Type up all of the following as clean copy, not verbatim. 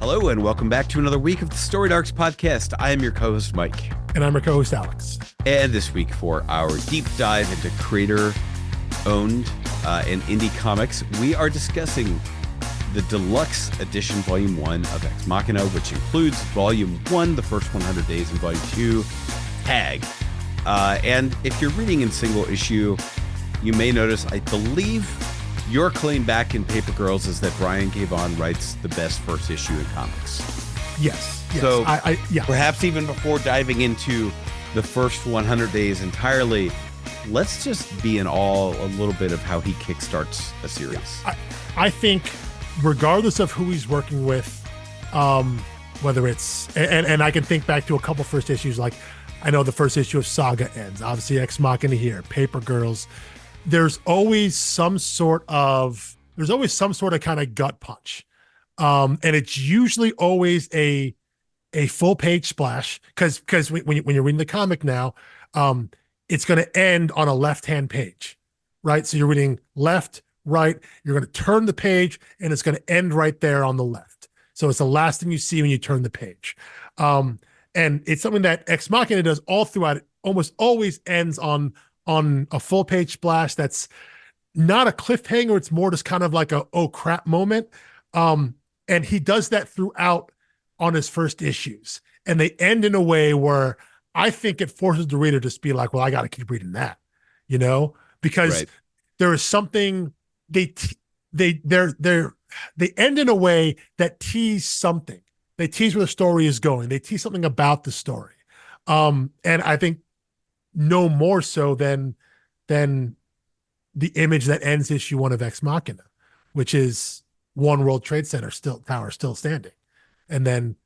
Hello, and welcome back to another week of the Storied Arcs podcast. I am your co-host, Mike. And I'm your co-host, Alex. And this week, for our deep dive into creator-owned and indie comics, we are discussing the Deluxe Edition Volume 1 of Ex Machina, which includes Volume 1, the first 100 days, and Volume 2, Tag. And if you're reading in single issue, you may notice, I believe, your claim back in Paper Girls is that Brian K. Vaughan writes the best first issue in comics. Yes. So yeah. Perhaps even before diving into the first 100 days entirely, let's just be in awe a little bit of how he kickstarts a series. I think regardless of who he's working with, whether it's, and I can think back to a couple first issues, like I know the first issue of Saga ends, obviously Ex Machina here, Paper Girls. There's always some sort of kind of gut punch. And it's usually always a full page splash because when you're reading the comic now, it's going to end on a left-hand page, right? So you're reading left, right, you're going to turn the page and it's going to end right there on the left. So it's the last thing you see when you turn the page. And it's something that Ex Machina does all throughout. It almost always ends on a full page splash that's not a cliffhanger. It's more just kind of like a oh crap moment. And he does that throughout on his first issues. And they end in a way where I think it forces the reader to just be like, well, I got to keep reading that, because there is something they end in a way that tease something. They tease where the story is going. They tease something about the story. And I think no more so than the image that ends issue 1 of Ex Machina, which is One World Trade Center tower still standing, and then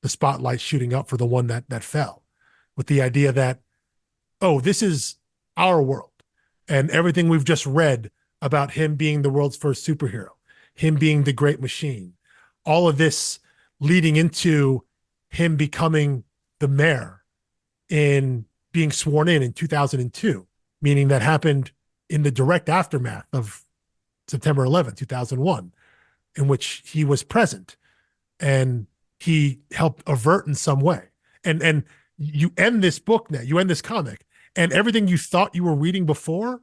the spotlight shooting up for the one that fell, with the idea that, oh, this is our world, and everything we've just read about him being the world's first superhero, him being the great machine, all of this leading into him becoming the mayor in being sworn in 2002, meaning that happened in the direct aftermath of September 11th, 2001, in which he was present and he helped avert in some way. And you end this book now, you end this comic, and everything you thought you were reading before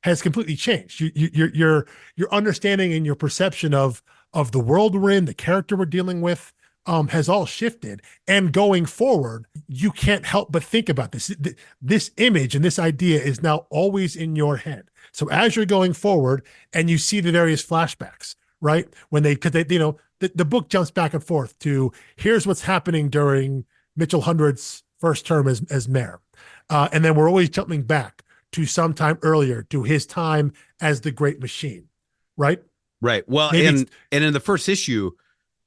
has completely changed. Your understanding and your perception of the world we're in, the character we're dealing with, has all shifted. And going forward, you can't help but think about this. This image and this idea is now always in your head. So as you're going forward and you see the various flashbacks, right? Because the book jumps back and forth to here's what's happening during Mitchell Hundred's first term as mayor. And then we're always jumping back to some time earlier, to his time as the great machine, right? Right. Well, and in the first issue,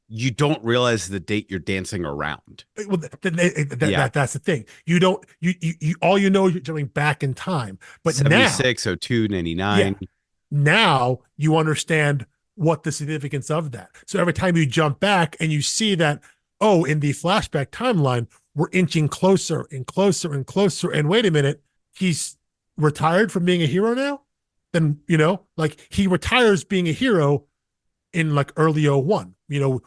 you don't realize the date you're dancing around. Well, that's the thing. You don't. You all you know is you're jumping back in time. But 76, 02, 99. Yeah, now you understand what the significance of that. So every time you jump back and you see that, oh, in the flashback timeline, we're inching closer and closer and closer. And wait a minute, he's retired from being a hero now? Then, like he retires being a hero in like early 01.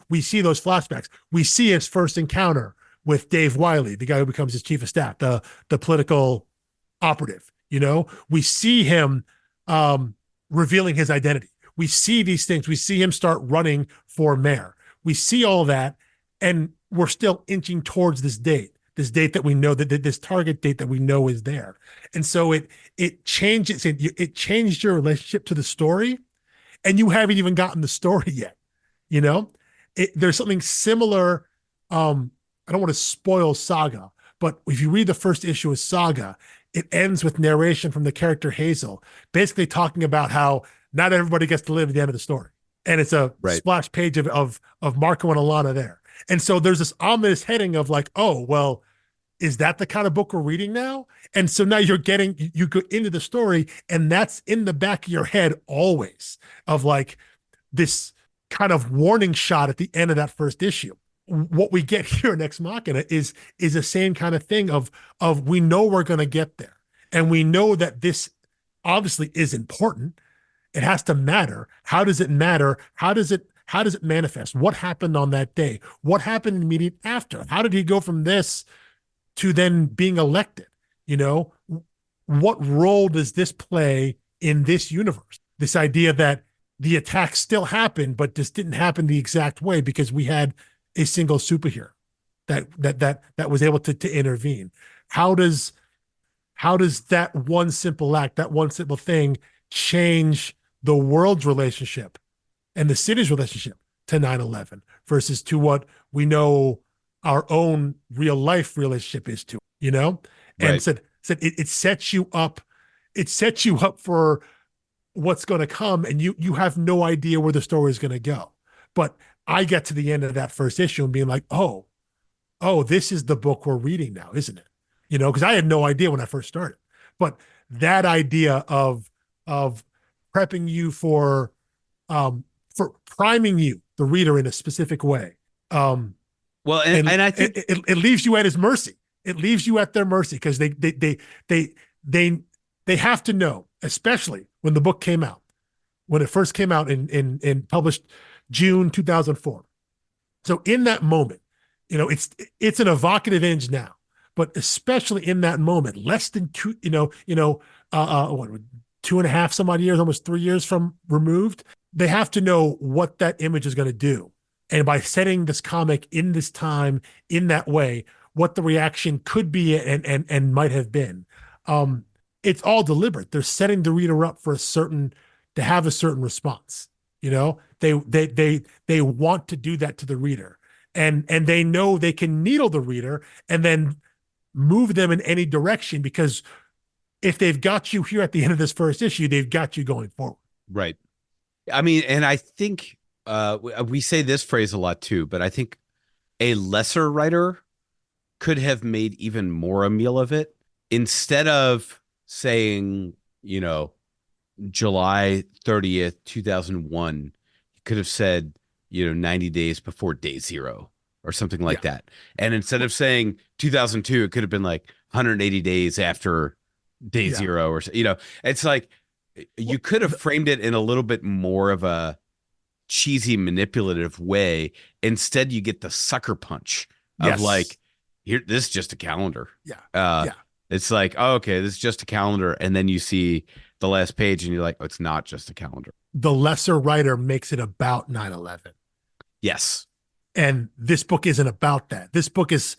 We see those flashbacks. We see his first encounter with Dave Wiley, the guy who becomes his chief of staff, the political operative. We see him revealing his identity. We see these things. We see him start running for mayor. We see all that, and we're still inching towards this date that we know, that this target date that we know is there. And so it changes. It changed your relationship to the story, and you haven't even gotten the story yet. There's something similar. I don't want to spoil Saga, but if you read the first issue of Saga, it ends with narration from the character Hazel, basically talking about how not everybody gets to live at the end of the story. And it's a splash page of Marco and Alana there. And so there's this ominous heading of like, oh, well, is that the kind of book we're reading now? And so now you go into the story, and that's in the back of your head always, of like this kind of warning shot at the end of that first issue. What we get here in Ex Machina is the same kind of thing of we know we're going to get there, and we know that this obviously is important. It has to matter. How does it matter? How does it How does it manifest? What happened on that day? What happened immediate after? How did he go from this to then being elected? You know, what role does this play in this universe? This idea that the attack still happened, but just didn't happen the exact way because we had a single superhero that was able to intervene. How does that one simple act, that one simple thing, change the world's relationship and the city's relationship to 9/11 versus to what we know our own real life relationship is to, you know? And Right. said it sets you up, for what's going to come, and you have no idea where the story is going to go. But I get to the end of that first issue and being like, oh, this is the book we're reading now, isn't it? You know, because I had no idea when I first started. But that idea of prepping you for priming you, the reader, in a specific way. Well, and I think it leaves you at his mercy. It leaves you at their mercy because they have to know, especially when the book came out, when it first came out in published June 2004. So in that moment, you know, it's an evocative image now, but especially in that moment, less than two, what, 2.5 some odd years, almost 3 years from removed, they have to know what that image is going to do. And by setting this comic in this time, in that way, what the reaction could be and might have been. It's all deliberate. They're setting the reader up for to have a certain response. You know, they want to do that to the reader, and they know they can needle the reader and then move them in any direction, because if they've got you here at the end of this first issue, they've got you going forward. right. I mean, and I think we say this phrase a lot too, but I think a lesser writer could have made even more a meal of it. Instead of saying, you know, July 30th, 2001, you could have said, you know, 90 days before day zero or something like that. And instead of saying 2002, it could have been like 180 days after day zero, or, you know, it's like you could have framed it in a little bit more of a cheesy, manipulative way. Instead, you get the sucker punch of like, here, this is just a calendar. It's like, oh, okay, this is just a calendar. And then you see the last page and you're like, oh, it's not just a calendar. The lesser writer makes it about 9/11. Yes. And this book isn't about that. This book is,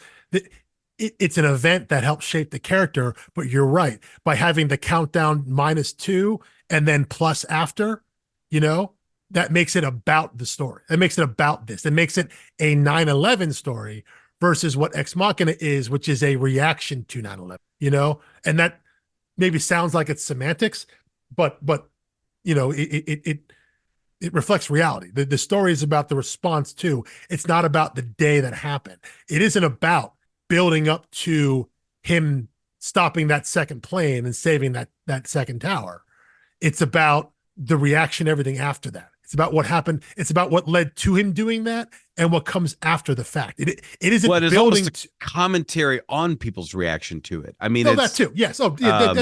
it's an event that helps shape the character, but you're right. By having the countdown -2 and then plus after, you know, that makes it about the story. That makes it about this. It makes it a 9/11 story versus what Ex Machina is, which is a reaction to 9/11, you know? And that maybe sounds like it's semantics, but you know, it reflects reality. The story is about the response to. It's not about the day that happened. It isn't about building up to him stopping that second plane and saving that second tower. It's about the reaction, everything after that. It's about what happened. It's about what led to him doing that and what comes after the fact. It isn't building commentary on people's reaction to it. I mean, no, that too. Yes. Oh, yeah.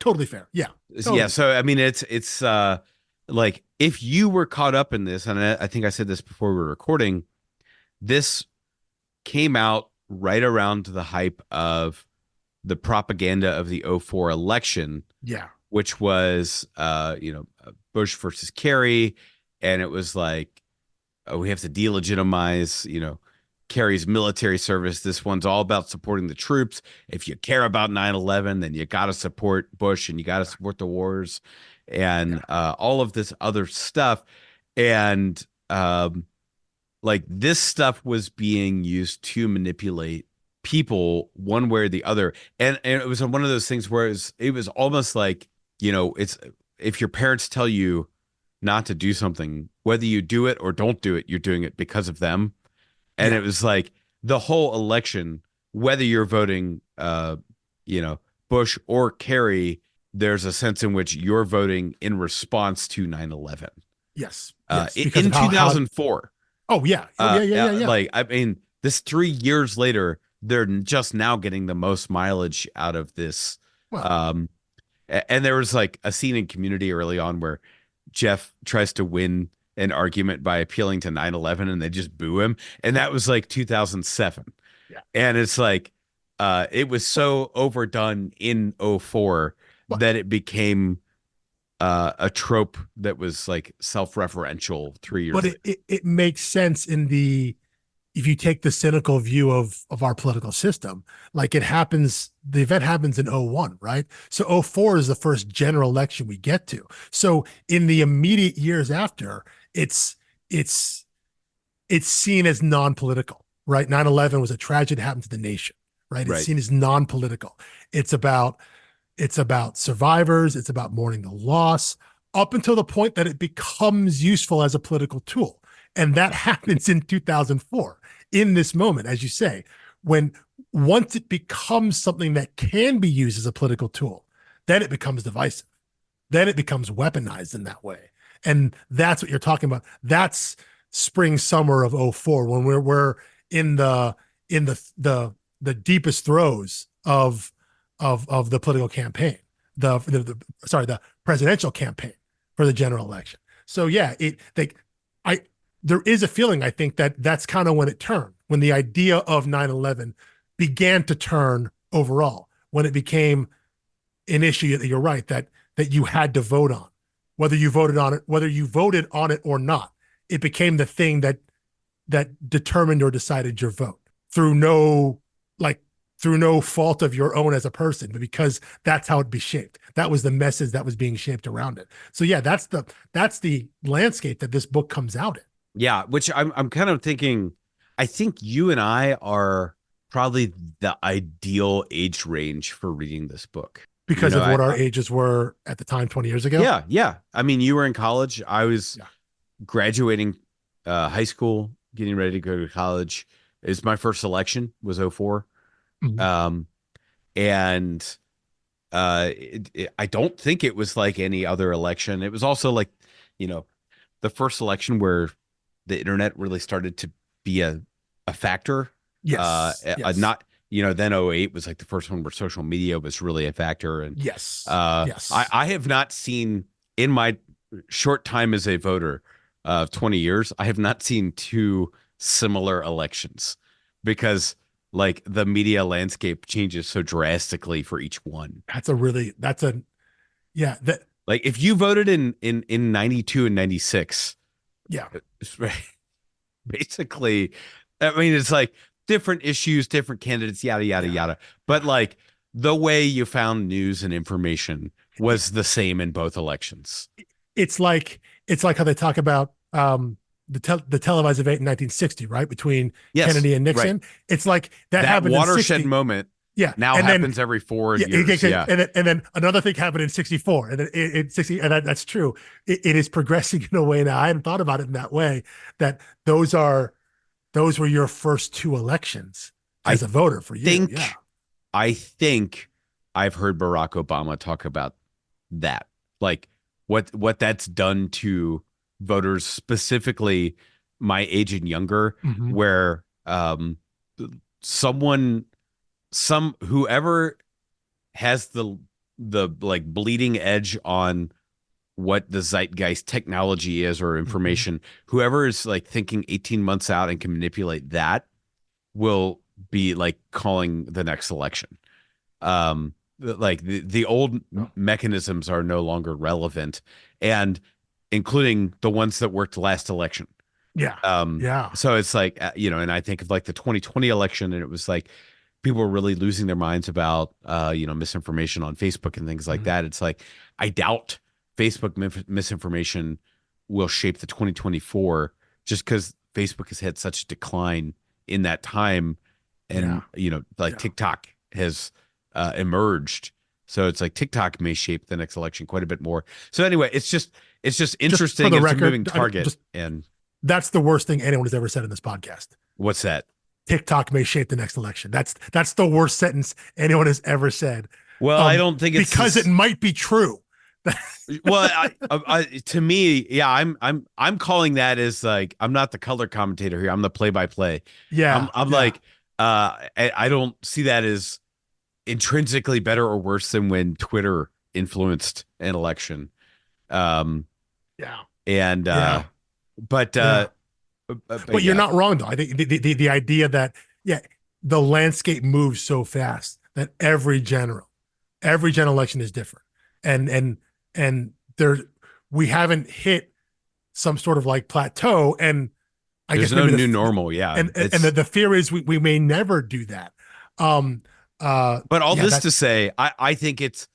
Totally fair. Yeah. Totally. Yeah. So I mean, it's like, if you were caught up in this, and I think I said this before we were recording, this came out right around the hype of the propaganda of the 2004 election. Yeah. Which was, Bush versus Kerry. And it was like, oh, we have to delegitimize, Kerry's military service. This one's all about supporting the troops. If you care about 9/11, then you got to support Bush and you got to support the wars and all of this other stuff. And like, this stuff was being used to manipulate people one way or the other. And it was one of those things where it was almost like, it's, if your parents tell you not to do something, whether you do it or don't do it, you're doing it because of them. And it was like the whole election, whether you're voting, Bush or Kerry, there's a sense in which you're voting in response to 9/11. Yes. In 2004. Oh, yeah. Yeah. Like, I mean, this 3 years later, they're just now getting the most mileage out of this. Well, And there was like a scene in Community early on where Jeff tries to win an argument by appealing to 9/11 and they just boo him. And that was like 2007. Yeah. And it's like it was so overdone in '04 But that it became a trope that was like self-referential 3 years but later. it makes sense in the if you take the cynical view of our political system, like the event happens in '01, right? So '04 is the first general election we get to. So in the immediate years after, it's it's it's seen as non-political, right? 9/11 was a tragedy that happened to the nation, right? It's Right. seen as non-political. It's about it's about survivors, it's about mourning the loss, up until the point that it becomes useful as a political tool. And that happens in 2004, in this moment, as you say, when once it becomes something that can be used as a political tool, then it becomes divisive. Then it becomes weaponized in that way. And that's what you're talking about. That's spring summer of '04 when we're in the deepest throes of the political campaign, the presidential campaign for the general election. So yeah, there is a feeling, I think, that that's kind of when it turned, when the idea of 9/11 began to turn overall, when it became an issue that you're right, that you had to vote on, whether you voted on it or not. It became the thing that determined or decided your vote through no fault of your own as a person, but because that's how it'd be shaped. That was the message that was being shaped around it. So yeah, that's the landscape that this book comes out in. Yeah, which I'm kind of thinking, I think you and I are probably the ideal age range for reading this book. Because of what our ages were at the time 20 years ago. Yeah, yeah. I mean, you were in college. I was graduating high school, getting ready to go to college. It was my first election was '04. Mm-hmm. And I don't think it was like any other election. It was also like, the first election where the internet really started to be a factor. Yes. Yes. Not, then '08 was like the first one where social media was really a factor. And yes. Yes. I have not seen in my short time as a voter of 20 years, I have not seen two similar elections because like the media landscape changes so drastically for each one. Yeah. Like if you voted in '92 and '96, yeah, it's basically, I mean, it's like different issues, different candidates, yada, yada, yada. But like the way you found news and information was the same in both elections. It's like how they talk about the televised debate in 1960, right? Between Kennedy and Nixon. Right. It's like that happened watershed in 60. moment. Yeah. Now and happens every 4 years. Yeah. And then another thing happened in '64. And then in 60, and that's true. It is progressing in a way now. I hadn't thought about it in that way, that those were your first two elections as a voter for you. I think I've heard Barack Obama talk about that. Like what that's done to voters, specifically my age and younger, mm-hmm. where whoever has the like bleeding edge on what the zeitgeist technology is or information, mm-hmm. whoever is like thinking 18 months out and can manipulate that will be like calling the next election. Like the old mechanisms are no longer relevant, and including the ones that worked last election. Yeah. So it's like, and I think of like the 2020 election, and it was like people were really losing their minds about, misinformation on Facebook and things like mm-hmm. that. It's like, I doubt Facebook misinformation will shape the 2024 just because Facebook has had such decline in that time. And, TikTok has emerged. So it's like TikTok may shape the next election quite a bit more. So anyway, it's just interesting. It's a moving target. And that's the worst thing anyone has ever said in this podcast. What's that? TikTok may shape the next election. That's the worst sentence anyone has ever said. Well, I don't think it's because it might be true. Well, to me, yeah, I'm calling that as like, I'm not the color commentator here. I'm the play-by-play. Yeah. I'm like, I don't see that as intrinsically better or worse than when Twitter influenced an election. but Yeah. but But you're yeah, not wrong though. I think the idea that yeah, the landscape moves so fast that every general election is different, and there we haven't hit some sort of like plateau, and I there's guess no maybe new normal. Yeah, and it's the fear is we may never do that. Um, but all yeah, this that to say, I think it's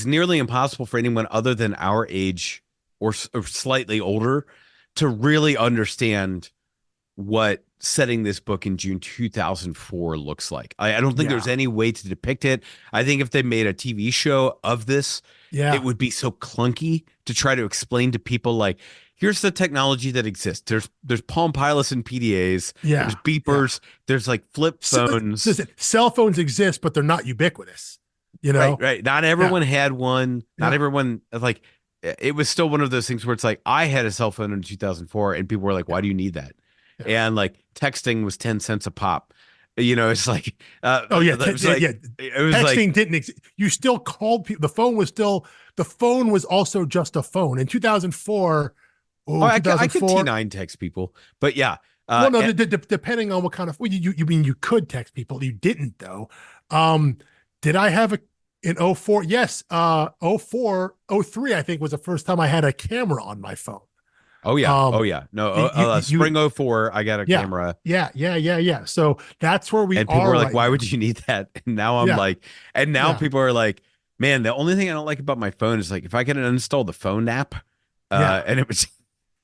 nearly impossible for anyone other than our age or slightly older to really understand what setting this book in June 2004 looks like. I don't think there's yeah any way to depict it. I think if they made a TV show of this, it yeah would be so clunky to try to explain to people like, here's the technology that exists. There's Palm Pilots and PDAs, there's yeah yeah. beepers, there's like flip So, phones. listen, cell phones exist, but they're not ubiquitous. You Right, know? right. Not Yeah everyone had one. Not yeah everyone like it was still one of those things where it's like I had a cell phone in 2004 and people were like, why yeah do you need that? yeah. And like texting was 10 cents a pop. It's like Oh yeah, it was like yeah. it was like Texting didn't exist. You still called people. The phone was also just a phone in 2004. oh Oh, I could 2004. T9 text people. But yeah, Well, no, and depending on what kind of well, you mean you could text people. You didn't though. Um, did I have a in '04? Yes. '04, '03, I think was the first time I had a camera on my phone. oh yeah. Oh Um, yeah. No, you spring '04 I got a yeah, camera yeah. So that's where we and people are were like, right why now. would you need that? And now I'm Yeah, like, and now yeah, people are like, man, the only thing I don't like about my phone is like if I can uninstall the phone app, yeah, and it was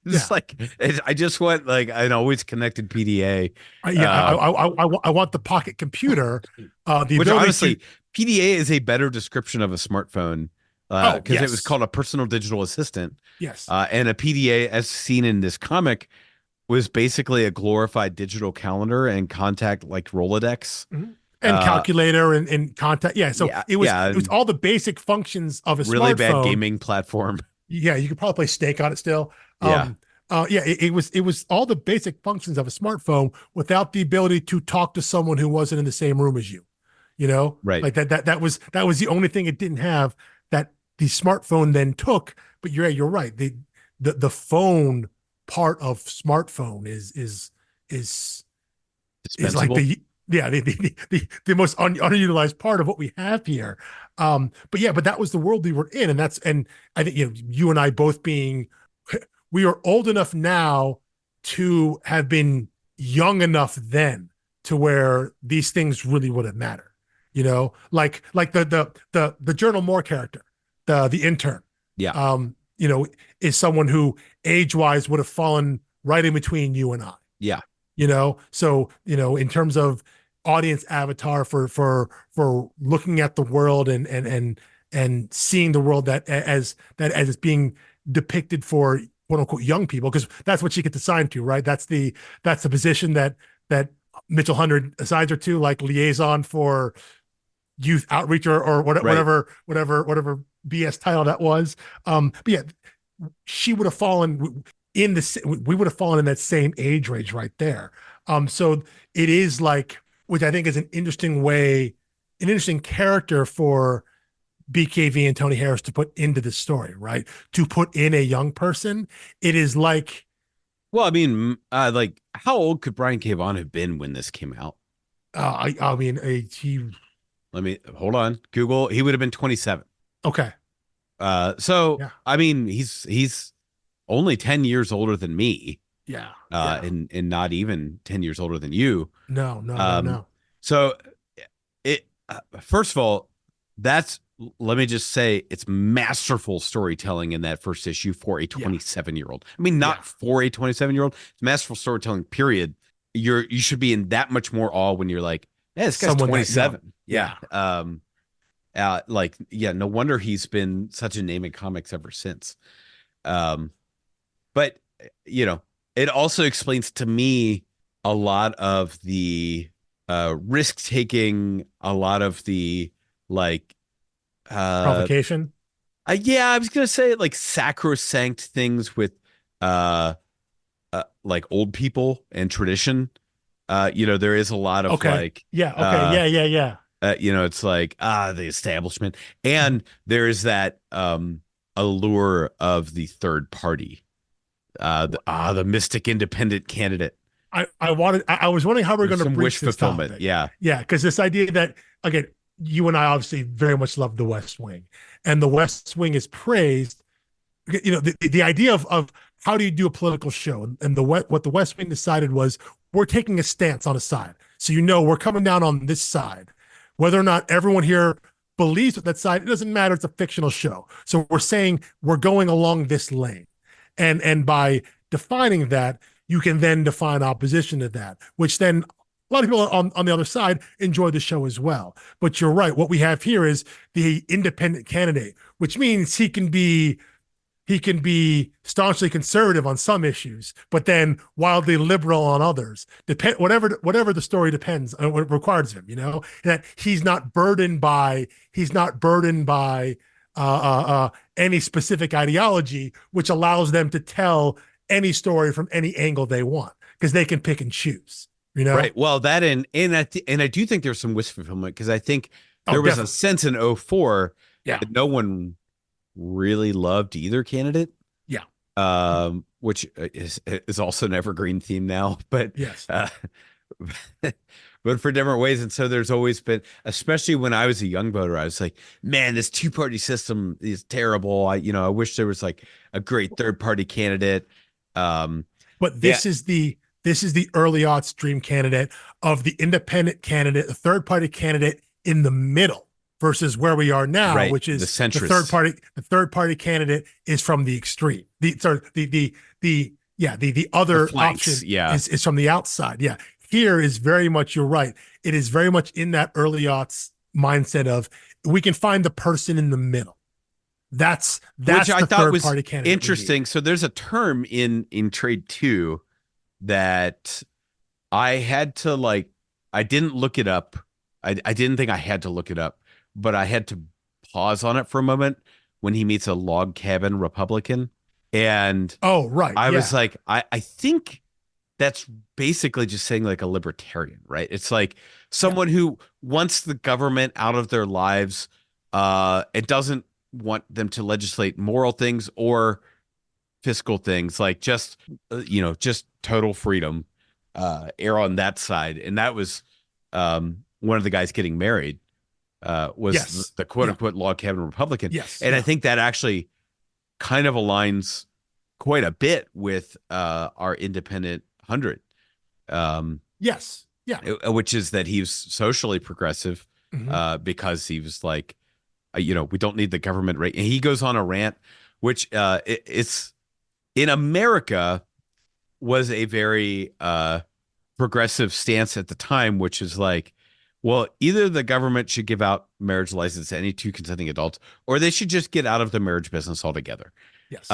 yeah. just like I just want like an always connected PDA, Yeah, uh, I want the pocket computer, the which ability to. honestly, PDA is a better description of a smartphone Oh because it was yes, called a personal digital assistant, yes, and a PDA, as seen in this comic, was basically a glorified digital calendar and contact like Rolodex. mhm. And Uh, calculator and contact. Yeah, so yeah, yeah, it was and all the basic functions of a really bad smartphone. gaming platform. Yeah, you could probably play Stake on it still. Yeah, Yeah, it was all the basic functions of a smartphone without the ability to talk to someone who wasn't in the same room as you. You know, right. like that was the only thing it didn't have that the smartphone then took. But you're right. The phone part of smartphone is like Dispensable. the most unutilized part of what we have here. But yeah, but that was the world we were in, and I think you and I both being we are old enough now to have been young enough then to where these things really wouldn't matter. Like the Journal Moore character, the intern, Yeah, is someone who age wise would have fallen right in between you and I. yeah, So in terms of audience avatar for looking at the world and seeing the world as it's being depicted for quote unquote young people, because that's what she gets assigned to, right? That's the position that Mitchell Hundred assigns her to, like liaison for youth outreach or right. whatever BS title that was. But yeah, she would have fallen in we would have fallen in that same age range right there. So it is like, which I think is an interesting character for BKV and Tony Harris to put into the story, right? To put in a young person, it is like, Well, I mean, like, how old could Brian K. Vaughan have been when this came out? I mean, he Let me hold on. Google. He would have been 27. okay, So yeah, I mean, he's only 10 years older than me, yeah, and not even 10 years older than you. Um, no, so it first of all, that's let me just say it's masterful storytelling in that first issue for a yeah, 27-year-old. I mean, yeah. not for a 27-year-old. It's masterful storytelling, period. You should be in that much more awe when you're like, yeah, this guy's Someone that young, 27. Yeah. yeah, Like, yeah, no wonder he's been such a name in comics ever since. Um, but you know, it also explains to me a lot of the risk taking, a lot of the like uh provocation. yeah, I was gonna say like sacrosanct things with uh, like old people and tradition. There is a lot of Okay, like yeah, okay, yeah. it's like the establishment, and there is that allure of the third party. The mystic independent candidate. I was wondering how we're There's going to some wish breach this fulfillment. topic. Yeah. Yeah, because this idea that, again, you and I obviously very much love The West Wing, and The West Wing is praised. You know, the idea of how do you do a political show, and what the West Wing decided was we're taking a stance on a side, so we're coming down on this side, whether or not everyone here believes with that side, it doesn't matter. It's a fictional show, so we're saying we're going along this lane, and by defining that, you can then define opposition to that, which then a lot of people on the other side enjoy the show as well. But you're right. What we have here is the independent candidate, which means he can be staunchly conservative on some issues, but then wildly liberal on others. Whatever the story depends on what requires him, that he's not burdened by any specific ideology, which allows them to tell any story from any angle they want, because they can pick and choose. Right. Well, that and I do think there's some wish fulfillment, because I think there was a sense in 2004 that no one really loved either candidate. Yeah. Which is also an evergreen theme now, but yes. But for different ways. And so there's always been, especially when I was a young voter, I was like, man, this two-party system is terrible. I wish there was like a great third-party candidate. But this is the early aughts dream candidate of the independent candidate, the third-party candidate in the middle, versus where we are now, right, which is the centrist. The third party candidate is from the extreme. The other option is from the outside. Yeah. Here is very much, you're right. It is very much in that early aughts mindset of we can find the person in the middle. That's which I thought was party candidate interesting. So there's a term in Trade 2 that I had to I didn't look it up. I didn't think I had to look it up, but I had to pause on it for a moment when he meets a log cabin Republican. And I was like, I think that's basically just saying like a libertarian, right? It's like someone who wants the government out of their lives. It doesn't want them to legislate moral things or fiscal things, like just total freedom, err on that side. And that was one of the guys getting married was the quote unquote log cabin Republican. Yes. And I think that actually kind of aligns quite a bit with our independent 100. Yes. Yeah. Which is that he was socially progressive because he was like, we don't need the government rate. And he goes on a rant, which it's in America was a very progressive stance at the time, which is like, well, either the government should give out marriage license to any two consenting adults, or they should just get out of the marriage business altogether. Yes.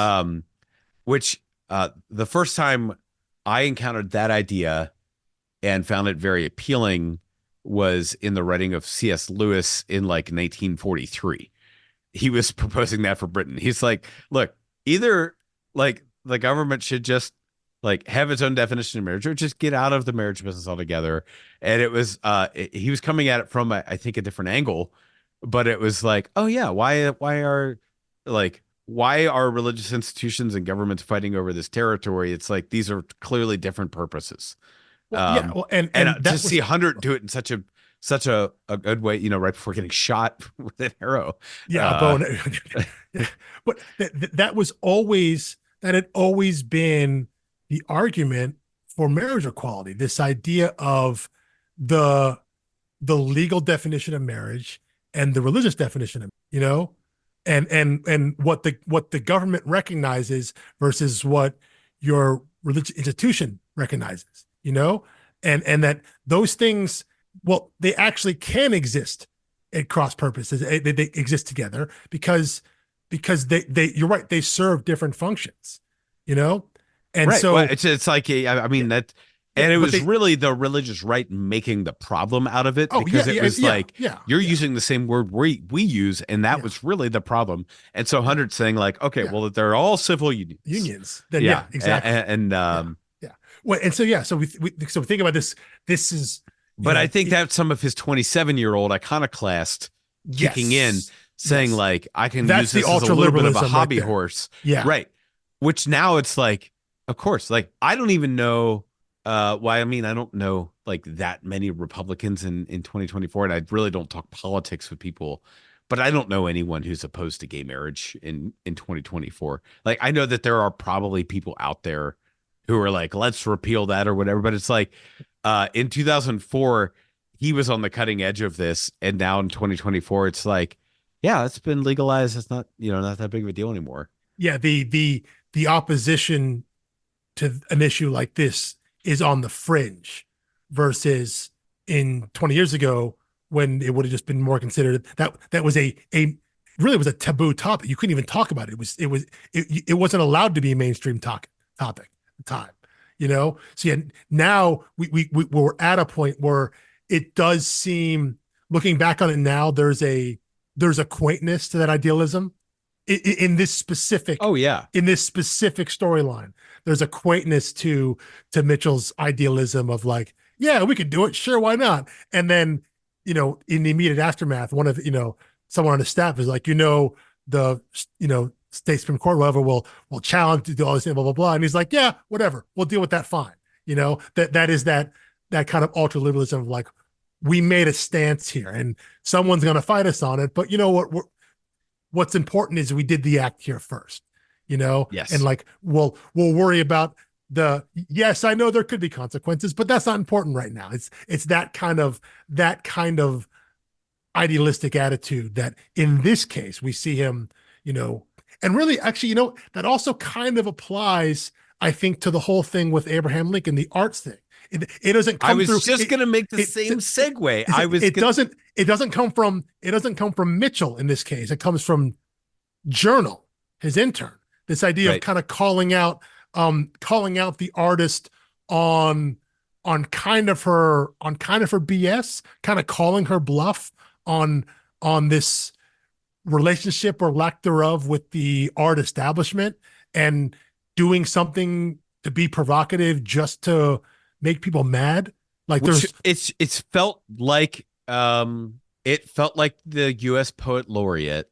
Which the first time I encountered that idea and found it very appealing was in the writing of C.S. Lewis in like 1943. He was proposing that for Britain. He's like, look, either like the government should just like have its own definition of marriage or just get out of the marriage business altogether. And it was he was coming at it from I think a different angle, but it was like, oh yeah, why are religious institutions and governments fighting over this territory? It's like these are clearly different purposes. And to see 100 do it in such a good way, right before getting shot with an arrow. Yeah, but that had always been the argument for marriage equality. This idea of the legal definition of marriage and the religious definition of, and what the government recognizes versus what your religious institution recognizes, and that those things, well, they actually can exist at cross purposes. They exist together because they you're right, they serve different functions, and right. so well, it's like that. And it was really the religious right making the problem out of it, because it was you're using the same word we use, and that was really the problem. And so 100 saying like, okay, well, they're all civil unions. Then exactly. Well, and so we think about this. This is, but I think that's some of his 27-year-old iconoclast kicking in, saying like, I can use this as a little bit of a hobby horse, right? Which now it's like, Of course. Like I don't even know why. I mean, I don't know like that many Republicans in 2024, and I really don't talk politics with people, but I don't know anyone who's opposed to gay marriage in 2024. Like I know that there are probably people out there who are like, let's repeal that or whatever, but it's like in 2004 he was on the cutting edge of this, and now in 2024 it's like, yeah, it's been legalized. It's not, not that big of a deal anymore. Yeah, the opposition to an issue like this is on the fringe versus in 20 years ago when it would have just been more considered that was a really was a taboo topic. You couldn't even talk about it. It wasn't allowed to be a mainstream topic at the time, So yeah, now we're at a point where it does seem, looking back on it now, there's a quaintness to that idealism in this specific Oh yeah. in this specific storyline. There's a quaintness to Mitchell's idealism of like, yeah, we could do it, sure, why not? And then, in the immediate aftermath, one of someone on the staff is like, the state Supreme Court, whatever, will challenge to do all this, blah blah blah, and he's like, yeah, whatever, we'll deal with that, fine. That is that kind of ultra liberalism of like, we made a stance here, and someone's going to fight us on it, but you know what? What's important is we did the act here first, Yes. and like we'll worry about yes, I know there could be consequences, but that's not important right now. It's that kind of idealistic attitude that in this case we see him, and really actually, that also kind of applies, I think, to the whole thing with Abraham Lincoln, the arts thing. It doesn't come through. I was just going to make the same segue. It doesn't come from Mitchell in this case. It comes from Journal, his intern. This idea of kind of calling out the artist on kind of her BS, kind of calling her bluff on this relationship or lack thereof with the art establishment, and doing something to be provocative just to make people mad. Like it's felt like the U.S. Poet Laureate,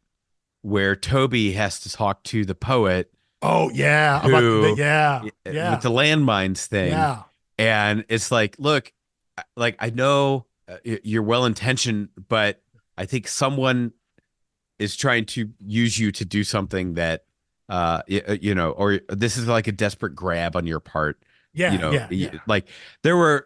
where Toby has to talk to the poet. Oh yeah, with the landmines thing. Yeah, and it's like, look, like I know you're well intentioned, but I think someone is trying to use you to do something that, or this is like a desperate grab on your part. Like there were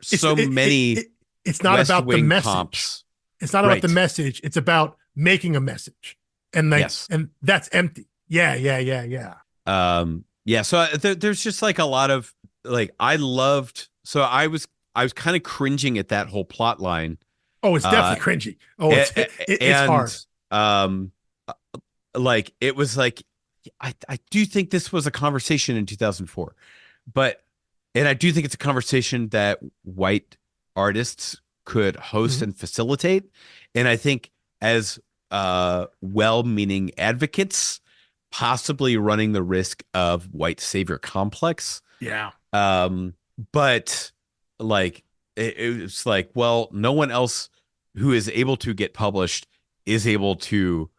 many. It's not about the message. Comps. It's not about the message. It's about making a message, and and that's empty. Yeah. So there's just like a lot of like, I was kind of cringing at that whole plot line. Oh, it's definitely cringy. Oh, it's hard. Like it was like, I do think this was a conversation in 2004, and I do think it's a conversation that white artists could host and facilitate. And I think as well-meaning advocates, possibly running the risk of white savior complex. Yeah. But like, it's like, well, no one else who is able to get published is able to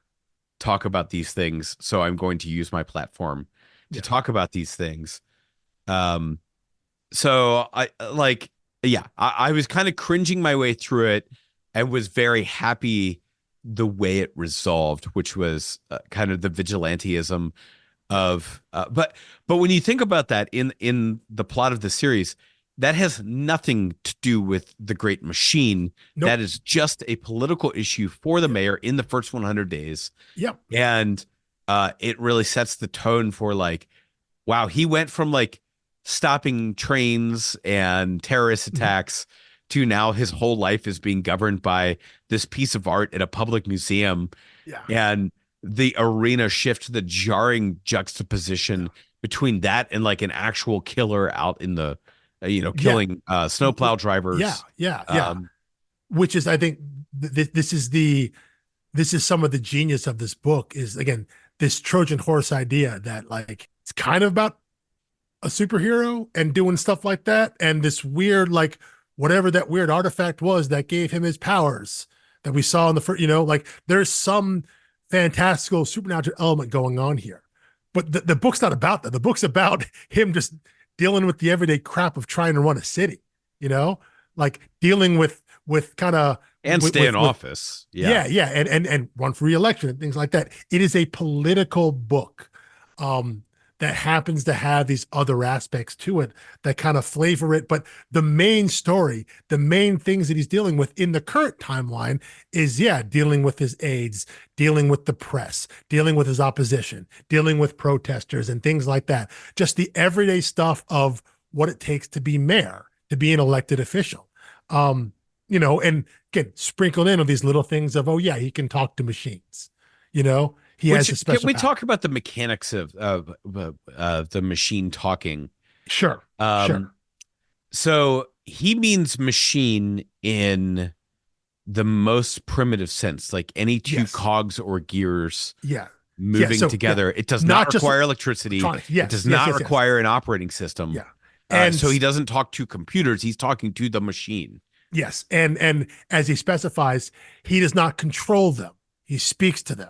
talk about these things. So I'm going to use my platform to talk about these things. So I was kind of cringing my way through it and was very happy the way it resolved, which was kind of the vigilantism of, but when you think about that in the plot of the series, that has nothing to do with the Great Machine. Nope. That is just a political issue for the mayor in the first 100 days. Yep. And it really sets the tone for like, wow, he went from like stopping trains and terrorist attacks to now his whole life is being governed by this piece of art at a public museum. Yeah. And the arena shift, the jarring juxtaposition between that and like an actual killer out in the, killing snowplow drivers. Yeah. Which is, I think this is some of the genius of this book is, again, this Trojan horse idea that like, it's kind of about a superhero and doing stuff like that. And this weird, like, whatever that weird artifact was that gave him his powers that we saw in the first, like there's some fantastical supernatural element going on here, but the book's not about that. The book's about him just dealing with the everyday crap of trying to run a city, you know, like dealing with kind of And stay in office. Yeah. yeah, and run for re-election and things like that. It is a political book that happens to have these other aspects to it that kind of flavor it. But the main story, the main things that he's dealing with in the current timeline is, yeah, dealing with his aides, dealing with the press, dealing with his opposition, dealing with protesters and things like that. Just the everyday stuff of what it takes to be mayor, to be an elected official. You know, and again, sprinkled in on these little things of, oh yeah, he can talk to machines, you know, he has a special Can we power. talk about the mechanics of the machine talking? Sure. Sure. So he means machine in the most primitive sense, like any two Yes. cogs or gears Yeah. moving so, together. yeah, It does not not just require electricity. electronics. It does Yes, not yes. require an operating system. Yeah. And so he doesn't talk to computers. He's talking to the machine. yes, and as he specifies, he does not control them. He speaks to them.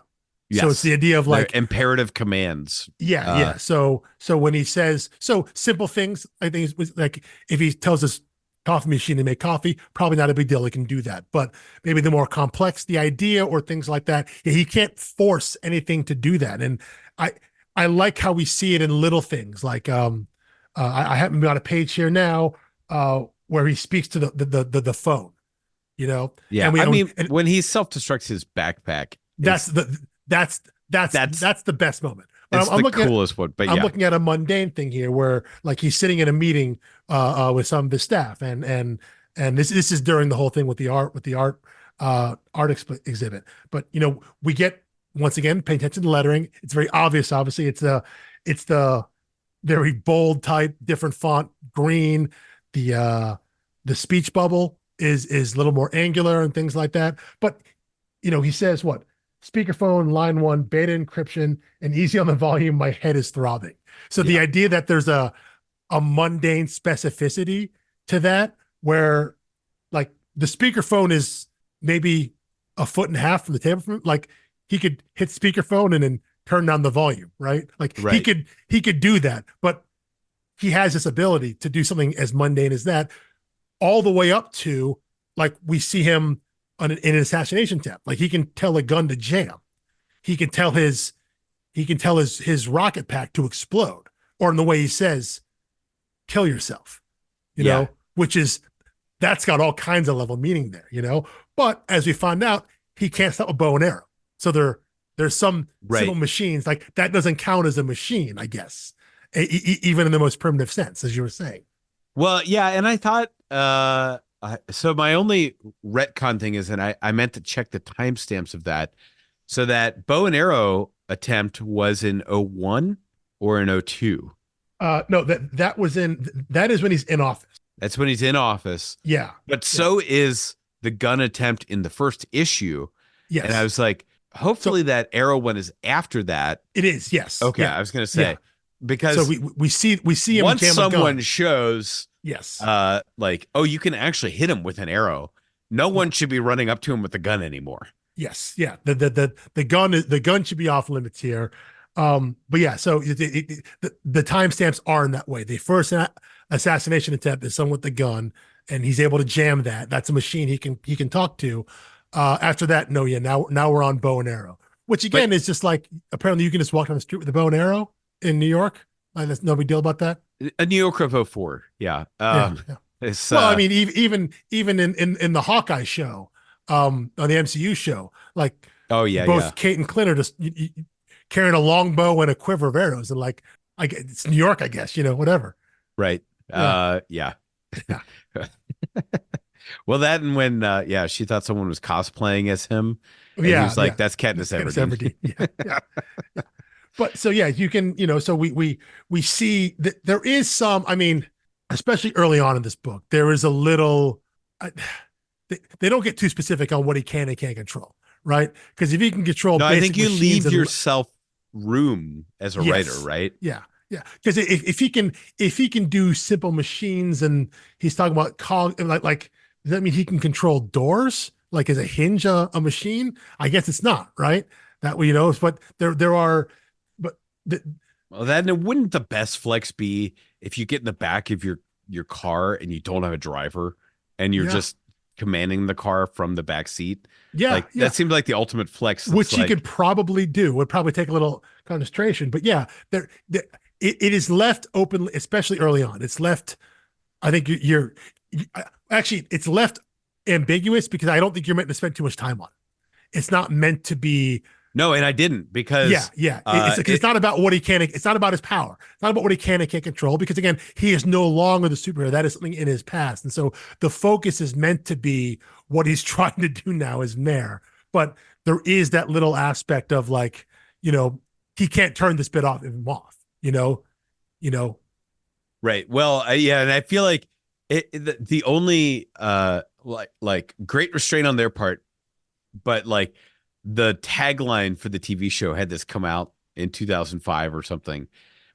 Yes. So it's the idea of like they're imperative commands. yeah. So when he says so simple things, I think it was like if he tells us coffee machine to make coffee, probably not a big deal. He can do that. But maybe the more complex the idea or things like that, yeah, he can't force anything to do that. And I like how we see it in little things like I haven't got a page here now where he speaks to the phone, you know. Yeah, and I mean, when he self-destructs his backpack, that's the best moment. But It's the coolest one. But I'm looking at a mundane thing here where like he's sitting in a meeting with some of his staff, and this is during the whole thing with the art exhibit. But you know, we get once again pay attention to lettering. It's very obvious. Obviously, it's the very bold type, different font, green. The speech bubble is a little more angular and things like that. But you know, he says what? Speakerphone, line 1, beta encryption, and easy on the volume. My head is throbbing. So the idea that there's a mundane specificity to that, where like the speakerphone is maybe a foot and a half from the table, from like he could hit speakerphone and then turn down the volume, right? Like he could do that, but he has this ability to do something as mundane as that, all the way up to like we see him in an assassination attempt. Like he can tell a gun to jam. He can tell his rocket pack to explode, or in the way he says, kill yourself, you know, which is, that's got all kinds of level meaning there, you know. But as we find out, he can't stop a bow and arrow. So there's some simple machines like that doesn't count as a machine, I guess, even in the most primitive sense, as you were saying. Well, yeah, and I thought so my only retcon thing is, and I meant to check the timestamps of that, so that bow and arrow attempt was in 01 or in 02. No, that is when he's in office. That's when he's in office. Yeah. But so is the gun attempt in the first issue. Yes. And I was like, hopefully that arrow one is after that. It is, yes. Okay, yeah. I was gonna say because so we see him once jam someone shows yes, like, oh, you can actually hit him with an arrow, no one should be running up to him with a gun anymore. Yes, yeah. The gun should be off limits here. But yeah, so the timestamps are in that way. The first assassination attempt is someone with the gun, and he's able to jam that. That's a machine he can talk to. After that, now we're on bow and arrow, which again is just like apparently you can just walk down the street with a bow and arrow in New York. Like, there's no big deal about that. A New Yorker of 04, yeah. Well, I mean, even in the Hawkeye show, on the MCU show, like both Kate and Clint are just carrying a longbow and a quiver of arrows, and like it's New York, I guess, you know, whatever. Right. Yeah. Well, that and when she thought someone was cosplaying as him. And he was like, that's Katniss Everdeen. Yeah. But so you can, you know, so we see that there is some, I mean, especially early on in this book, there is a little they don't get too specific on what he can and can't control, right? Because if he can control, I think you leave yourself room as a writer, right? Yeah. Because if he can do simple machines, and he's talking about like does that mean he can control doors? Like, is a hinge a machine? I guess it's not, right? That way, you know. But there are, but Well, then wouldn't the best flex be if you get in the back of your car and you don't have a driver and you're Yeah. just commanding the car from the back seat? Yeah. Like Yeah. that seems like the ultimate flex. That's Which he like, could probably do. Would probably take a little concentration, but yeah, it is left open, especially early on. It's left. I think actually it's left ambiguous because I don't think you're meant to spend too much time on it. It's not meant to be. no, and I didn't Yeah, because yeah. It's not about what he can. It's not about his power. It's not about what he can and can't control. Because again, he is no longer the superhero. That is something in his past, and so the focus is meant to be what he's trying to do now as mayor. But there is that little aspect of like, he can't turn this bit off him off. You know. right. Well, yeah, and I feel like the only like great restraint on their part, but like the tagline for the TV show had this come out in 2005 or something,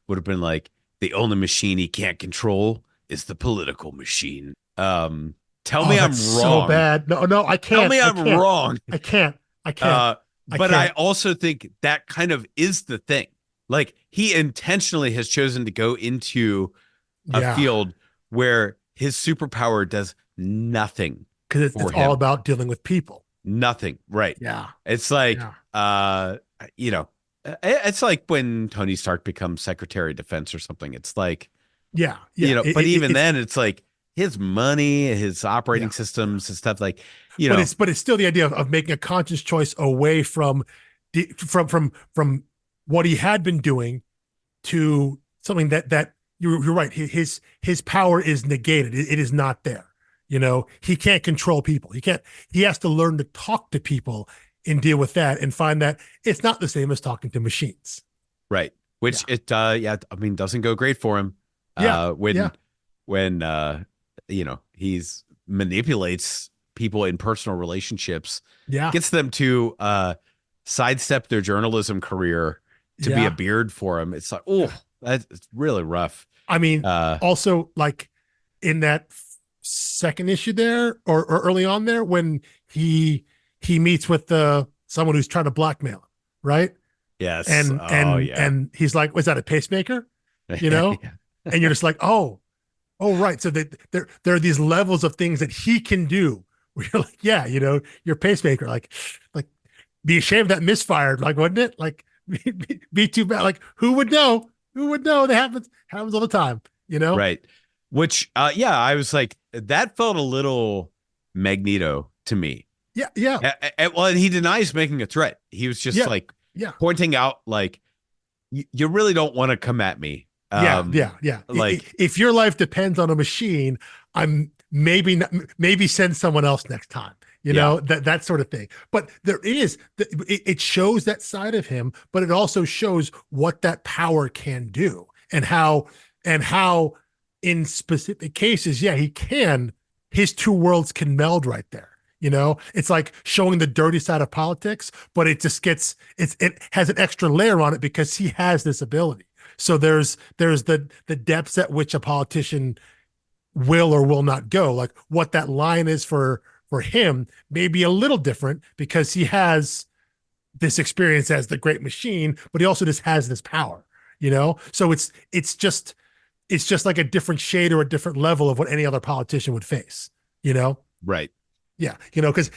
would have been like, the only machine he can't control is the political machine. Tell me Oh, I'm that's so wrong. bad. No, no, I Tell can't. me I I'm can't. wrong. I can't. I can't. But I also think that kind of is the thing. Like he intentionally has chosen to go into a Yeah, field where his superpower does nothing because it's for all him. about dealing with people. Nothing. Right. Yeah, It's like, yeah, it's like when Tony Stark becomes Secretary of Defense or something. It's like, yeah, yeah. but even then it's like his money, his Yeah. operating systems and stuff like, But it's still the idea of making a conscious choice away from from what he had been doing to something that you're right. His power is negated. It is not there. He can't control people. He has to learn to talk to people and deal with that and find that it's not the same as talking to machines. right. Which I mean, doesn't go great for him. Yeah. When Yeah. he's manipulates people in personal relationships, Yeah. gets them to sidestep their journalism career to be a Yeah. beard for him. It's like, Yeah. that's really rough. I mean, Uh, also like in that second issue there or early on there when he meets with someone who's trying to blackmail him, right? yes. And Oh yeah. and he's like, was that a pacemaker? You know? Yeah. And you're just like, oh, right. So that there are these levels of things that he can do where you're like, yeah, your pacemaker, like be ashamed that misfired, like, wouldn't it? Like be too bad. Like, who would know? Who would know? That happens all the time, Right. Which, I was like, that felt a little Magneto to me. Yeah, yeah, Well, and he denies making a threat. He was just yeah, like yeah, pointing out, like, you really don't want to come at me. yeah. Like, If your life depends on a machine, I'm maybe send someone else next time. That sort of thing. But it shows that side of him, but it also shows what that power can do and how in specific cases, yeah, his two worlds can meld right there. It's like showing the dirty side of politics, but it just it has an extra layer on it because he has this ability. So there's the depths at which a politician will or will not go. Like what that line is for him may be a little different because he has this experience as the great machine, but he also just has this power, So it's just like a different shade or a different level of what any other politician would face, right. Yeah, because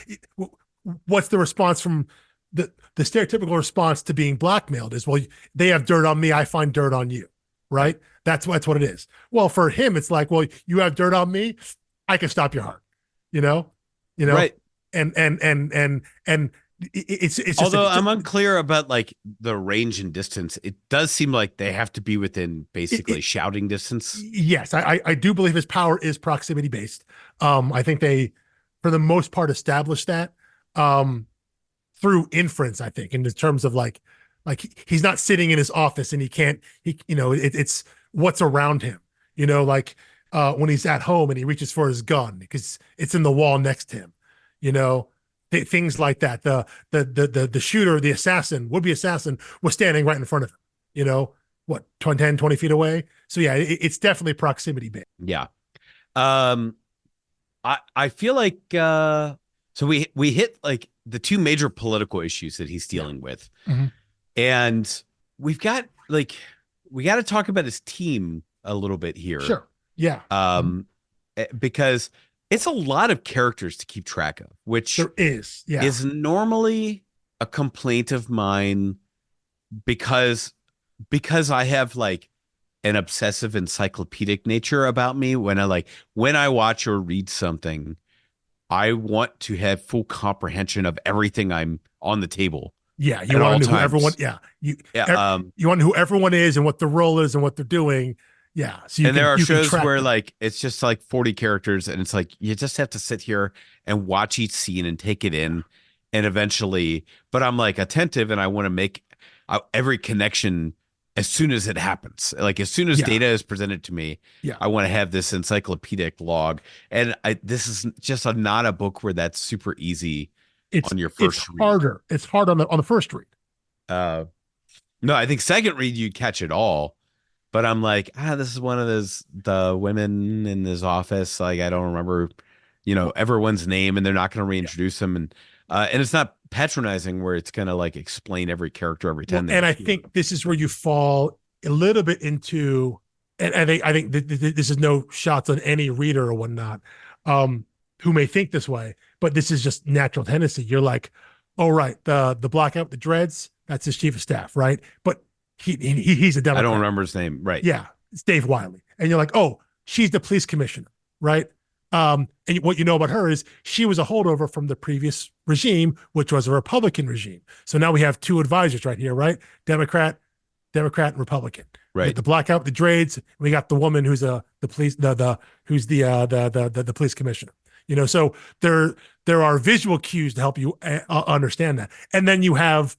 what's the response from the stereotypical response to being blackmailed is, well, they have dirt on me, I find dirt on you, right? That's what it is. Well, for him, it's like, well, you have dirt on me, I can stop your heart, Right. and it's just Although I'm unclear about like the range and distance, it does seem like they have to be within basically shouting distance. Yes, I do believe his power is proximity based. I think they, for the most part, established that through inference. I think in terms of like he's not sitting in his office and it's what's around him. Like when he's at home and he reaches for his gun because it's in the wall next to him. Things like that. The shooter, the assassin, would-be assassin, was standing right in front of him. What, 10, 20 feet away. So yeah, it's definitely proximity based. Yeah. I feel like so we hit like the two major political issues that he's dealing with. Mhm. And we've got like we got to talk about his team a little bit here. Sure. Yeah. Because it's a lot of characters to keep track of, which There is. Yeah. is normally a complaint of mine because I have like an obsessive encyclopedic nature about me. When I watch or read something, I want to have full comprehension of everything I'm on the table. Yeah, you want to know who everyone. Yeah, you want to know who everyone is and what the role is and what they're doing. Yeah, so there are shows where like it's just like 40 characters, and it's like you just have to sit here and watch each scene and take it in, and eventually. But I'm like attentive, and I want to make every connection as soon as it happens. Like as soon as data is presented to me, I want to have this encyclopedic log. And this is just not a book where that's super easy. On your first read. Harder. It's hard on the first read. No, I think second read you catch it all, but I'm like, this is one of the women in this office. Like I don't remember, everyone's name, and they're not going to reintroduce them, and it's not patronizing where it's going to like explain every character every 10 minutes. And I think this is where you fall a little bit into, and I think this is no shots on any reader or whatnot. Who may think this way, but this is just natural tendency. You're like, oh, right, the blackout, the dreads, that's his chief of staff, right? But he's a Democrat. I don't remember his name, right? Yeah, it's Dave Wiley. And you're like, oh, she's the police commissioner, right? And what you know about her is she was a holdover from the previous regime, which was a Republican regime. So now we have two advisors right here, right? Democrat and Republican. Right. The blackout, the dreads. We got the woman who's the police, who's the police commissioner. So there are visual cues to help you understand that. And then you have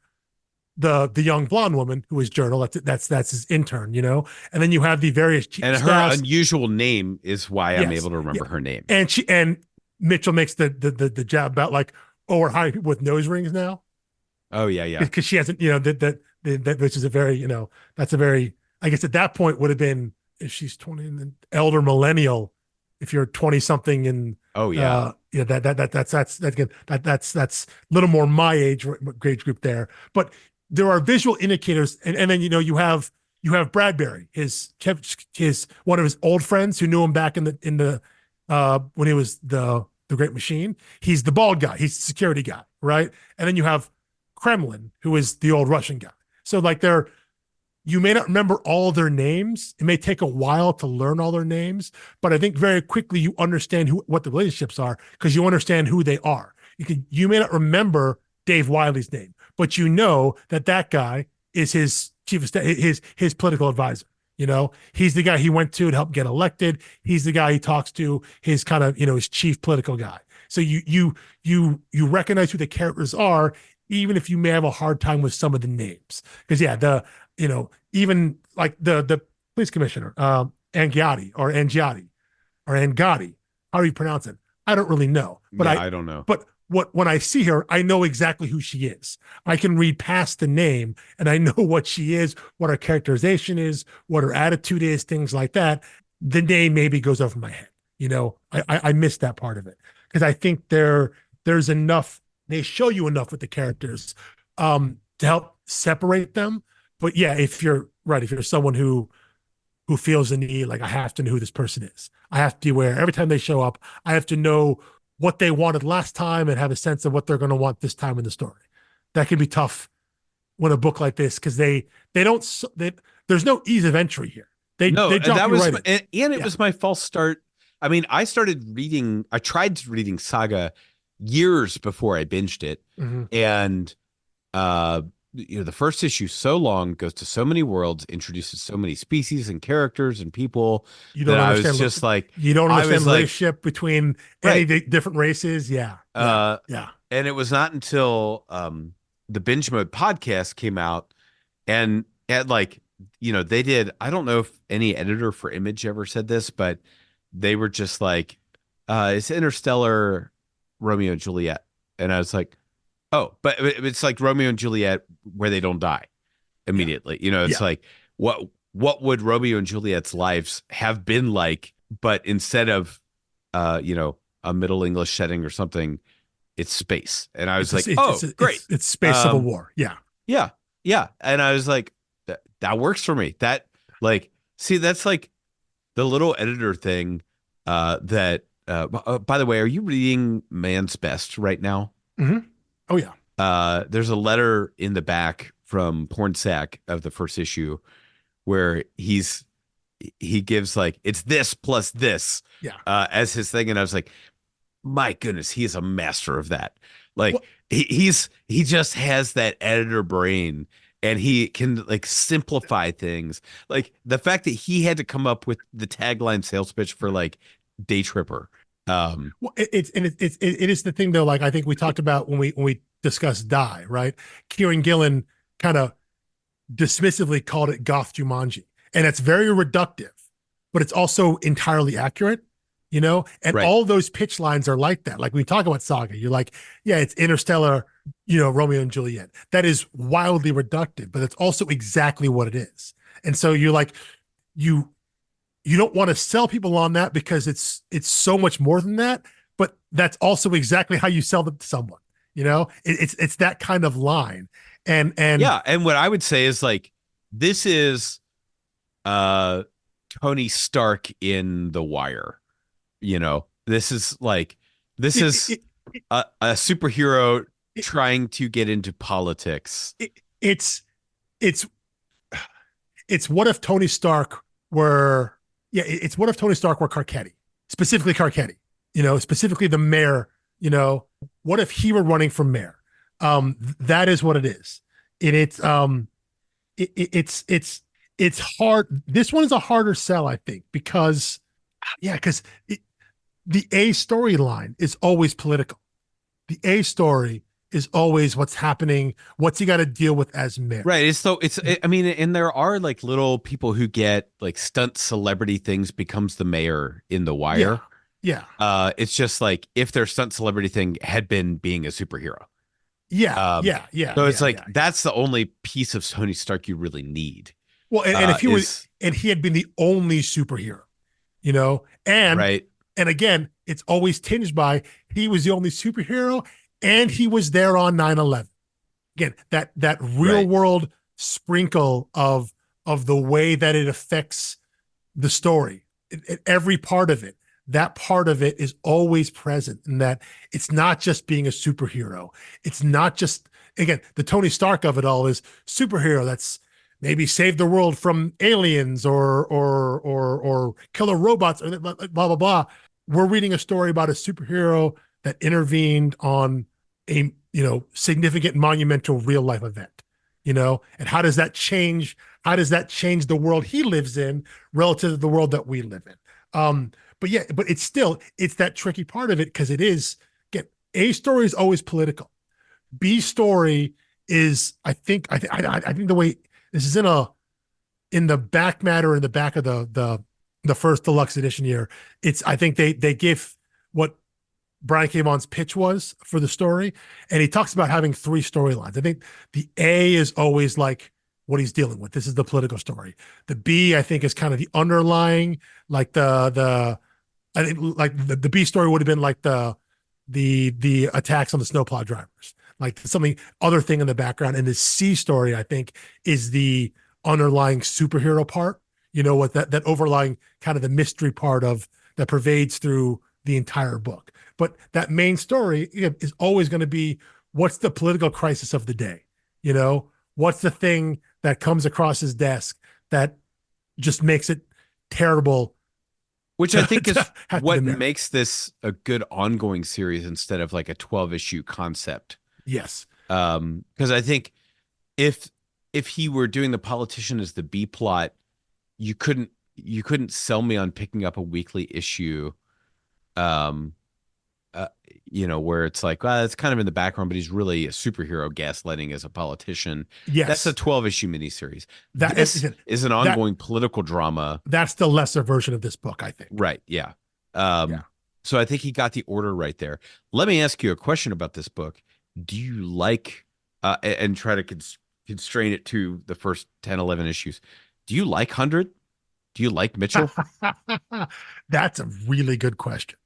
the young blonde woman who is Journal. That's his intern, and then you have the various chief and staffs. Her unusual name is why I'm able to remember her name. And Mitchell makes the jab about like, oh, we're hiring people with nose rings now. Oh yeah. Because she hasn't, that which is a very, that's a very, I guess at that point would have been if she's 20 and an elder millennial. If you're 20 something and that's a little more my age group there. But there are visual indicators, and then you have Bradbury, his one of his old friends who knew him back in the when he was the Great Machine. He's the bald guy, he's the security guy, right? And then you have Kremlin, who is the old Russian guy. So like you may not remember all their names. It may take a while to learn all their names, but I think very quickly you understand what the relationships are because you understand who they are. You may not remember Dave Wiley's name, but you know that guy is his chief of staff, his political advisor. He's the guy he went to help get elected. He's the guy he talks to, his kind of, his chief political guy. So you recognize who the characters are, even if you may have a hard time with some of the names. Because even like the police commissioner, Angiotti or Angiotti, how do you pronounce it? I don't really know. But I don't know. But when I see her, I know exactly who she is. I can read past the name and I know what she is, what her characterization is, what her attitude is, things like that. The name maybe goes over my head. I missed that part of it because I think there's enough. They show you enough with the characters to help separate them. But yeah, if you're someone who feels the need, like I have to know who this person is. I have to be aware every time they show up. I have to know what they wanted last time and have a sense of what they're going to want this time in the story. That can be tough when a book like this because there's no ease of entry here. They drop that was right in. It was my false start. I mean, I tried reading Saga years before I binged it, and the first issue so long, goes to so many worlds, introduces so many species and characters and people that I was just like, you don't understand the relationship between any different races. Yeah. And it was not until the Binge Mode podcast came out, and they did. I don't know if any editor for Image ever said this, but they were just like, "It's Interstellar, Romeo and Juliet," and I was like, "Oh, but it's like Romeo and Juliet where they don't die immediately." It's like what would Romeo and Juliet's lives have been like? But instead of a Middle English setting or something, it's space. And I was great. It's space Civil War. Yeah. And I was like, that works for me. That Like, see, that's like the little editor thing that by the way, are you reading Man's Best right now? Hmm. Oh yeah. There's a letter in the back from Pornsack of the first issue where he gives like it's this plus this Yeah. as his thing, and I was like, my goodness, he is a master of that. Like Well, he just has that editor brain, and he can like simplify things. Like the fact that he had to come up with the tagline sales pitch for like Day Tripper. well, it is the thing though. Like I think we talked about when we discussed Die, right? Kieran Gillen kind of dismissively called it goth Jumanji, and it's very reductive, but it's also entirely accurate, you know. And Right. all those pitch lines are like that. Like when we talk about Saga, you're like, yeah, it's Interstellar, you know, Romeo and Juliet. That is wildly reductive, but it's also exactly what it is. And so you're like, you you don't want to sell people on that because it's so much more than that, but that's also exactly how you sell them to someone. You know, it's that kind of line. And Yeah, and what I would say is like this is uh Tony Stark in The Wire. You know, this it, is it, it, a superhero it, trying to get into politics. it it's it's it's what if Tony Stark were it's what if Tony Stark were Carcetti, specifically Carcetti, you know, specifically the mayor, you know, what if he were running for mayor? That is what it is. And it's hard. This one is a harder sell, I think, because because the A storyline is always political. The A story is always what's happening, what's he got to deal with as mayor. Right. I mean, and there are like little people who get like stunt celebrity things becomes the mayor in The Yeah. Wire. Yeah. It's just like if their stunt celebrity thing had been being a superhero. Yeah. Um, Yeah. Yeah. so it's Yeah. like Yeah. that's the only piece of Tony Stark you really need. Well, and if he was, Is and he had been the only superhero, you know, right. and again, it's always tinged by he was the only superhero and he was there on 9/11. Again, that real Right. world sprinkle of the way that it affects the story, every part of it. That part of it is always present in that it's not just being a superhero. It's not just, again, the Tony Stark of it all is superhero that's maybe save the world from aliens or killer robots or blah blah blah. We're reading a story about a superhero that intervened on a significant monumental real life event, and how does that change the world he lives in relative to the world that we live in. But it's that tricky part of it, because it is, again, A story is always political. B story is, I think the way this is in the back matter, in the back of the first deluxe edition here, it's, I think they give what Brian K. Vaughan's pitch was for the story, and he talks about having three storylines. I think the A is always like what he's dealing with. This is the political story. The B, I think, is kind of the underlying, like the I think like the B story would have been like the attacks on the snowplow drivers, like something other thing in the background. And the C story, I think, is the underlying superhero part. What that overlying kind of the mystery part of that pervades through the entire book. But that main story is always going to be, what's the political crisis of the day? What's the thing that comes across his desk that just makes it terrible Which I to, think to is have to be what married? makes this a good ongoing series instead of like a 12 issue concept. Yes. Because I think if he were doing the politician as the B plot, you couldn't sell me on picking up a weekly issue, um, where it's like, well, it's kind of in the background, but he's really a superhero gaslighting as a politician. That's a Yes. 12 issue miniseries. That This is an that ongoing political drama. that's the lesser version of this book, I think. Right. Yeah. Yeah. So I think he got the order right there. Let me ask you a question about this book. Do you like, and try to constrain it to the first 10, 11 issues? Do you like 100? Do you like Mitchell? That's a really good question.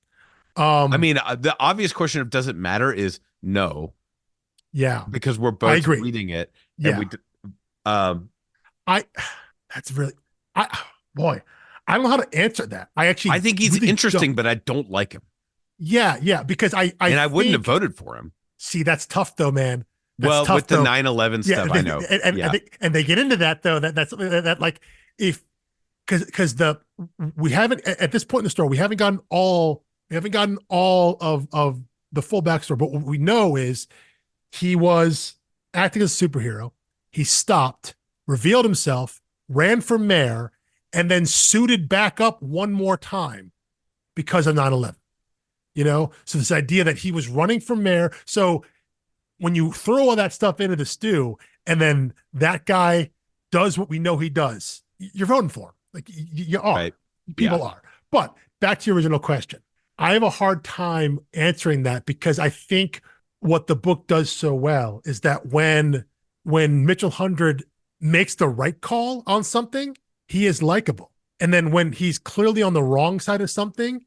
I Um, mean, the obvious question of does it matter is no, yeah, because we're I both agree. reading it and Yeah. um, I that's really I boy, I don't know how to answer that. I I actually think he's really interesting, don't. but I don't like him. Yeah, because I And I wouldn't have think, voted for him. see, that's tough though, man. That's Well, with tough the though. 9/11 Yeah, stuff, I know. Yeah. and they get into that though. That's something that like, if because the we haven't at this point in the story, we haven't gotten all of the full backstory. But what we know is he was acting as a superhero. He stopped, revealed himself, ran for mayor, and then suited back up one more time because of 9/11. So this idea that he was running for mayor. So when you throw all that stuff into the stew, and then that guy does what we know he does, you're voting for him. Like you are. Right. People Yeah. are. But back to your original question, I have a hard time answering that because I think what the book does so well is that when Mitchell Hundred makes the right call on something, he is likable. And then when he's clearly on the wrong side of something,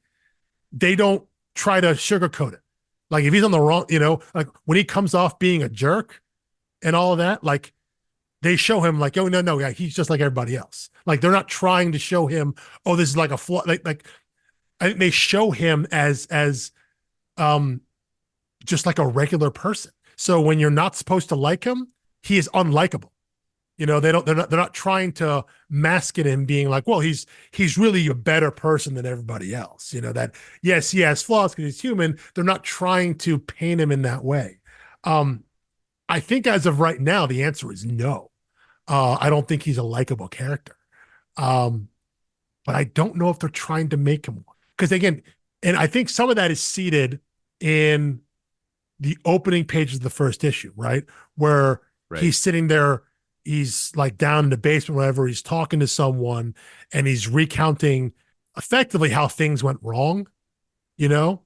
they don't try to sugarcoat it. Like if he's on the wrong, like when he comes off being a jerk and all of that, like they show him like, oh no, yeah, he's just like everybody else. Like they're not trying to show him, oh, this is like a flaw. Like I think they show him as um just like a regular person. So when you're not supposed to like him, he is unlikable. They're not trying to mask it in being like, well, he's really a better person than everybody else. That yes, he has flaws because he's human. They're not trying to paint him in that way. I think as of right now, the answer is no. I don't think he's a likable character. But I don't know if they're trying to make him one. Because again, and I think some of that is seated in the opening pages of the first issue, right? Where Right. he's sitting there, he's like down in the basement, whatever, he's talking to someone and he's recounting effectively how things went wrong, you know?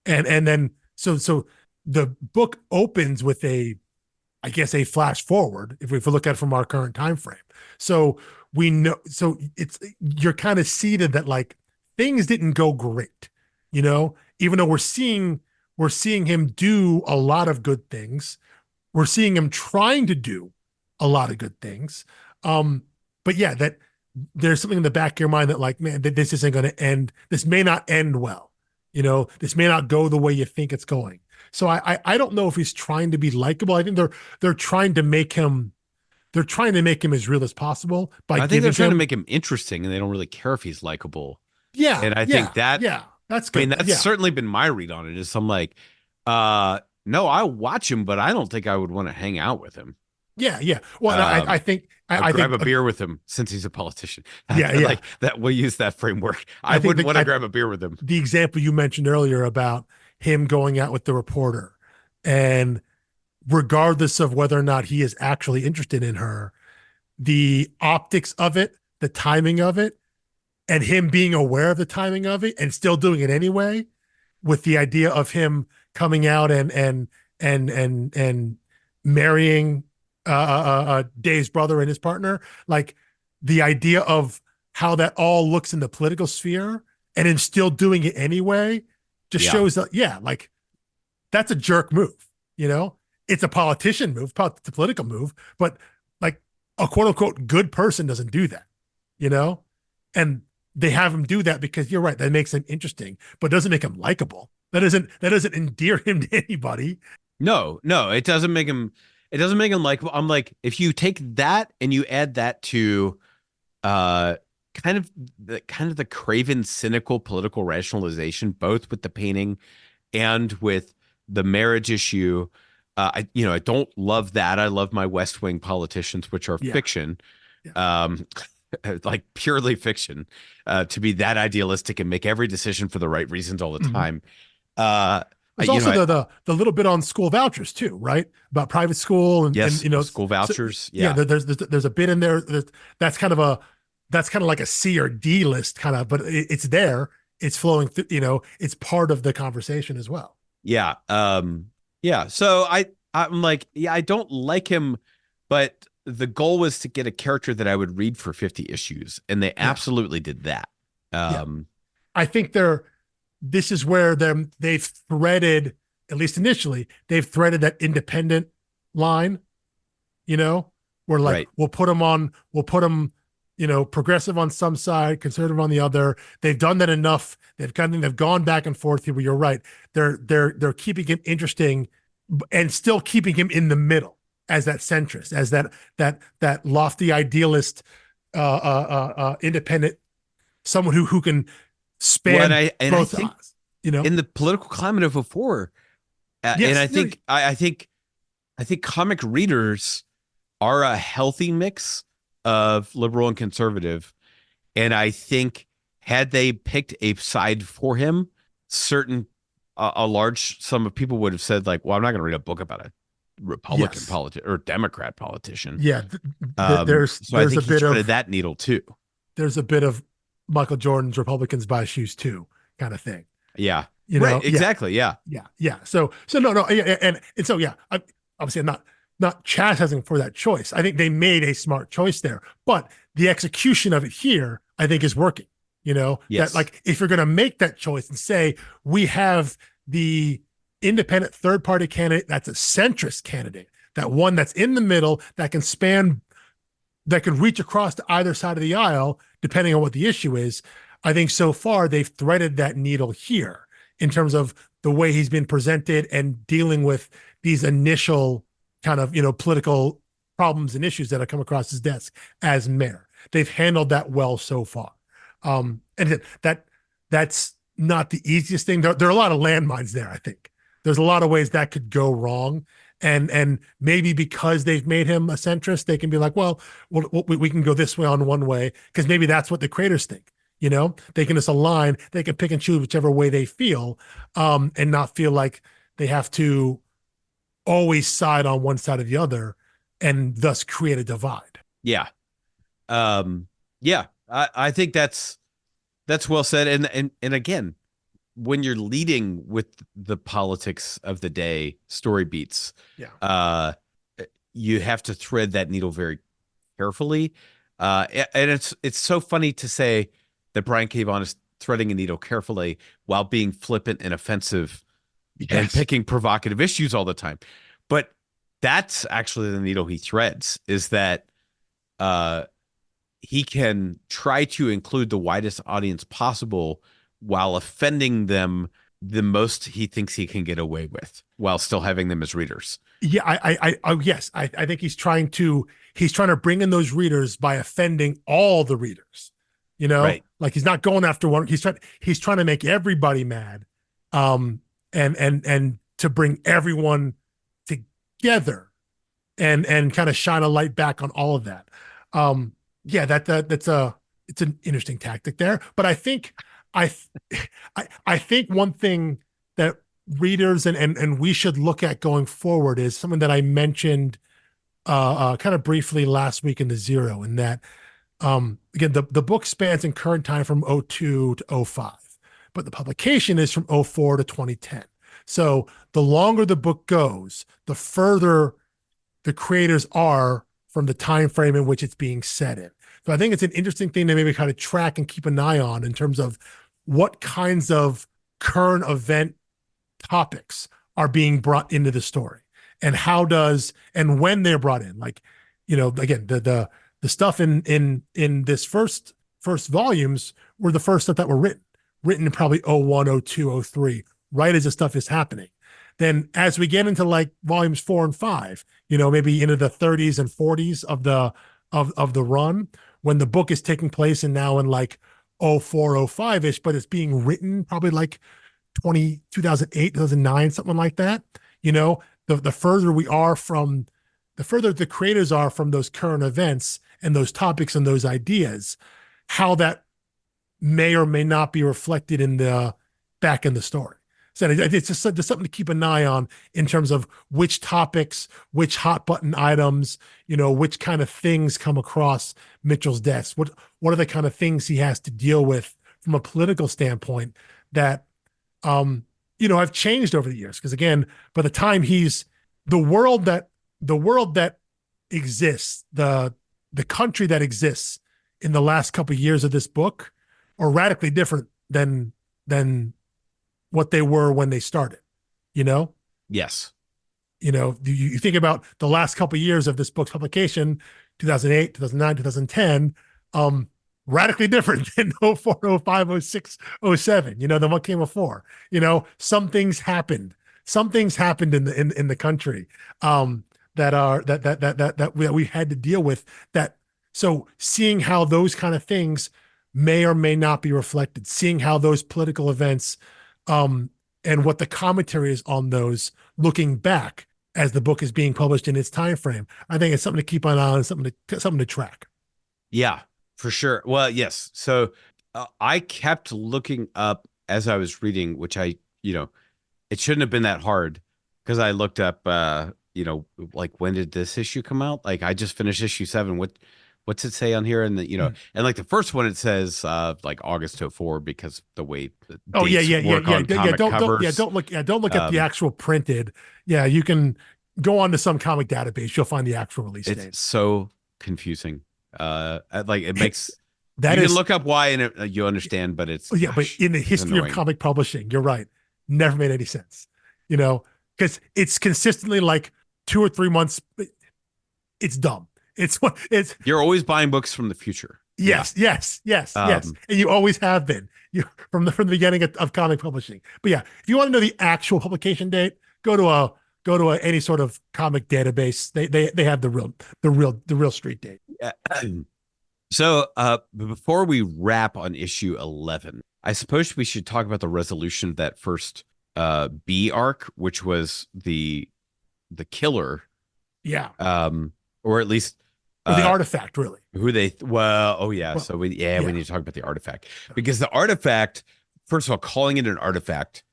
And then so the book opens with I guess a flash forward if we look at it from our current time frame. So we know, so you're kind of seated that like things didn't go great, even though we're seeing him do a lot of good things. We're seeing him trying to do a lot of good things. But yeah, that there's something in the back of your mind that like, man, this isn't going to end. This may not end well. This may not go the way you think it's going. So I don't know if he's trying to be likable. I think they're trying to make him as real as possible by I think they're giving trying to him. make him interesting, and they don't really care if he's likable. Yeah, And I think yeah, that, yeah. That's I mean, good. that's Yeah, certainly been my read on it. Is I'm like, no, I watch him, but I don't think I would want to hang out with him. yeah, yeah. Well, I think I'll I grab think a beer with him since he's a politician. yeah, yeah. Like that, we'll use that framework. I I think wouldn't want to grab a beer with him. the example you mentioned earlier about him going out with the reporter, and regardless of whether or not he is actually interested in her, the optics of it, the timing of it, and him being aware of the timing of it and still doing it anyway, with the idea of him coming out and marrying Dave's brother and his partner, like the idea of how that all looks in the political sphere and him still doing it anyway just Yeah. shows that, yeah, like that's a jerk move, it's a politician move, it's a political move, but like a quote unquote good person doesn't do that, and they have him do that because you're right, that makes him interesting, but doesn't make him likable. That doesn't endear him to anybody. No, it doesn't make him. It doesn't make him likable. I'm like, if you take that and you add that to, kind of the craven, cynical political rationalization, both with the painting and with the marriage issue. I don't love that. I love my West Wing politicians, which are Yeah. fiction. Yeah. Like purely fiction, to be that idealistic and make every decision for the right reasons all the Mhm. time. There's You know, also the little bit on school vouchers too, right? About private school yes, and school vouchers. yeah, Yeah, there's a bit in there that's kind of like a C or D list kind of, but it's there. It's flowing through, it's part of the conversation as well. yeah, yeah. So I'm like, yeah, I don't like him, but the goal was to get a character that I would read for 50 issues, and they absolutely did that. I think this is where they've threaded, at least initially, they've threaded that independent line, where like Right. we'll put him progressive on some side, conservative on the other. They've done that enough. They've gone back and forth here. Where you're right. They're keeping him interesting, and still keeping him in the middle as that centrist, as that lofty idealist, independent, someone who can Well, span I both think sides. in the political climate of '04, and Yes, I think comic readers are a healthy mix of liberal and conservative. And I think had they picked a side for him, certain a large sum of people would have said like, "Well, I'm not going to read a book about a Republican yes, politician or Democrat politician." yeah. There's So I think a he bit threaded of that needle too. Michael Jordan's Republicans buy shoes too kind of thing. Yeah, right. Yeah, Exactly. Yeah. yeah. So no, yeah, and so yeah. Obviously, I'm not chastising for that choice. I think they made a smart choice there, but the execution of it here, I think, is working. That, Yes. like, if you're going to make that choice and say we have the independent third party candidate that's a centrist candidate, that one that's in the middle, that can span, that can reach across to either side of the aisle depending on what the issue is. I think so far they've threaded that needle here in terms of the way he's been presented and dealing with these initial kind of political problems and issues that have come across his desk as mayor. They've handled that well so far. And that's not the easiest thing. There are a lot of landmines there. I think there's a lot of ways that could go wrong, and maybe because they've made him a centrist, they can be like, well, we can go this way on one way, because maybe that's what the creators think. They can just align. They can pick and choose whichever way they feel, and not feel like they have to always side on one side or the other, and thus create a divide. Yeah. Yeah. I think that's well said. And again, when you're leading with the politics of the day, story beats. Yeah. You have to thread that needle very carefully. And it's so funny to say that Brian K. Vaughan is threading a needle carefully while being flippant and offensive and picking provocative issues all the time. But that's actually the needle he threads, is that he can try to include the widest audience possible while offending them the most he thinks he can get away with, while still having them as readers. Yeah, yes, I think he's trying to bring in those readers by offending all the readers. Right. Like, he's not going after one. He's trying to make everybody mad, and to bring everyone together, and kind of shine a light back on all of that. Yeah, it's an interesting tactic there. But I think I think one thing that readers and we should look at going forward is something that I mentioned kind of briefly last week in the Zero, in that again, the book spans in current time from 02 to 05, but the publication is from 04 to 2010. So the longer the book goes, the further the creators are from the time frame in which it's being set in. So I think it's an interesting thing to maybe kind of track and keep an eye on in terms of what kinds of current event topics are being brought into the story, and and when they're brought in. Like, again, the stuff in this first volumes were the first stuff that were written in probably 01, 02, 03, right as the stuff is happening. Then as we get into like volumes 4 and 5, maybe into the 30s and 40s of the run, when the book is taking place and now in like 04, 05-ish, but it's being written probably like 2008, 2009, something like that. The further we are from, the further the creators are from those current events and those topics and those ideas, how that may or may not be reflected back in the story. So it's just something to keep an eye on in terms of which topics, which hot button items, which kind of things come across Mitchell's desk. What are the kind of things he has to deal with from a political standpoint that, have changed over the years? Because again, by the time the world that exists, the country that exists in the last couple of years of this book are radically different than what they were when they started. Yes. You think about the last couple of years of this book's publication, 2008, 2009, 2010. radically different than '04, '05, '06, '07. Than what came before. Some things happened. Some things happened in the country that are that we had to deal with. So seeing how those kind of things may or may not be reflected, seeing how those political events and what the commentary is on those, looking back as the book is being published in its time frame, I think it's something to keep an eye on, something to track. Yeah, for sure. Well, yes. So I kept looking up as I was reading, which it shouldn't have been that hard because I looked up, like when did this issue come out? Like I just finished issue 7. What's it say on here? And and like the first one, it says like August '04 because the way the dates work on comic covers. Don't look at the actual printed. Yeah, you can go on to some comic database. You'll find the actual release date. It's so confusing. Like it makes that you is, can look up why and you understand, but it's but in the history of comic publishing, you're right. Never made any sense. Because it's consistently like 2 or 3 months. It's dumb. You're always buying books from the future. Yes. And you always have been. From the beginning of comic publishing. But yeah, if you want to know the actual publication date, go to any sort of comic database. They have the real street date. So before we wrap on issue 11, I suppose we should talk about the resolution of that first B arc, which was the killer. Yeah. Or at least the artifact, really. We need to talk about the artifact because the artifact, first of all, calling it an artifact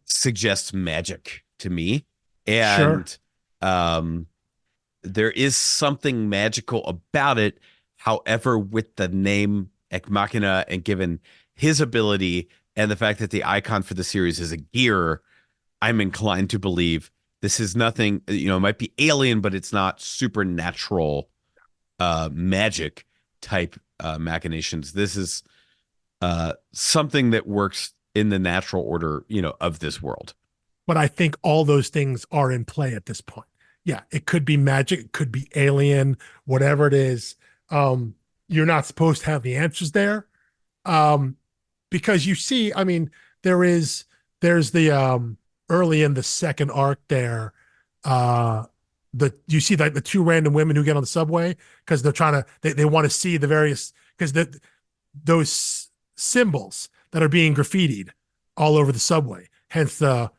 suggests magic to me. And there is something magical about it. However, with the name Ex Machina and given his ability and the fact that the icon for the series is a gear, I'm inclined to believe this is nothing, it might be alien, but it's not supernatural magic type machinations. This is something that works in the natural order, of this world. But I think all those things are in play at this point. Yeah, it could be magic, it could be alien, whatever it is. You're not supposed to have the answers there. Because you see, there's the early in the second arc there, you see like the 2 random women who get on the subway because they're trying to they want to see the various, because those symbols that are being graffitied all over the subway, hence the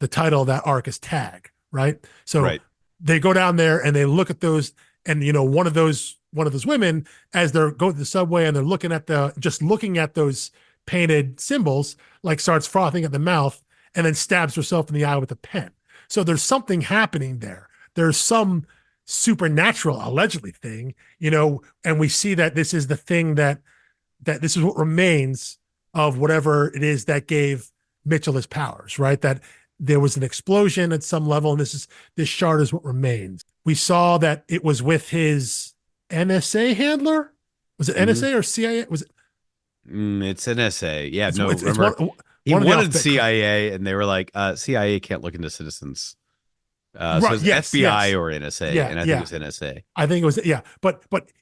title of that arc is Tag, right? So they go down there and they look at those, and one of those women, as they're going to the subway and they're looking at those painted symbols, like starts frothing at the mouth and then stabs herself in the eye with a pen. So there's something happening there. There's some supernatural, allegedly, thing, and we see that this is the thing that this is what remains of whatever it is that gave Mitchell his powers, right? That there was an explosion at some level, and this shard is what remains. We saw that it was with his NSA handler. Was it NSA or CIA? Was it? It's NSA. Yeah, remember? He wanted CIA, and they were like, CIA can't look into citizens. So it's FBI or NSA, and I think it was NSA. I think it was, but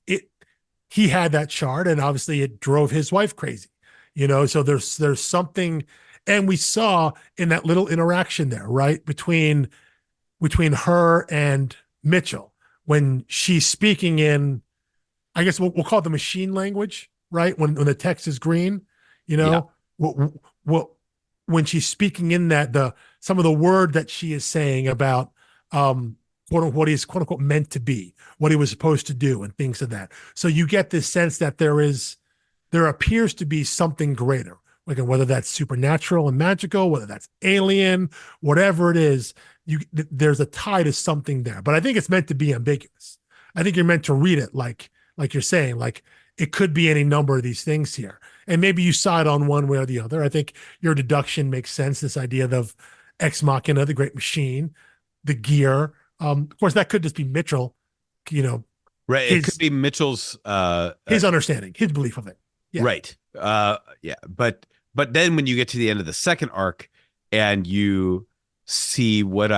he had that shard, and obviously it drove his wife crazy, so there's something, and we saw in that little interaction there, right, between her and Mitchell, when she's speaking in, I guess we'll call it the machine language, right, when the text is green, when she's speaking in that, some of the word that she is saying about what he's quote unquote meant to be, what he was supposed to do, and things of that. So you get this sense that there appears to be something greater, like whether that's supernatural and magical, whether that's alien, whatever it is, there's a tie to something there. But I think it's meant to be ambiguous. I think you're meant to read it like you're saying, like it could be any number of these things here. And maybe you side on one way or the other. I think your deduction makes sense. This idea of Ex Machina, the great machine, the gear. Of course, that could just be Mitchell, right. It could be Mitchell's his understanding, his belief of it. Yeah. Right. But then when you get to the end of the second arc and you see what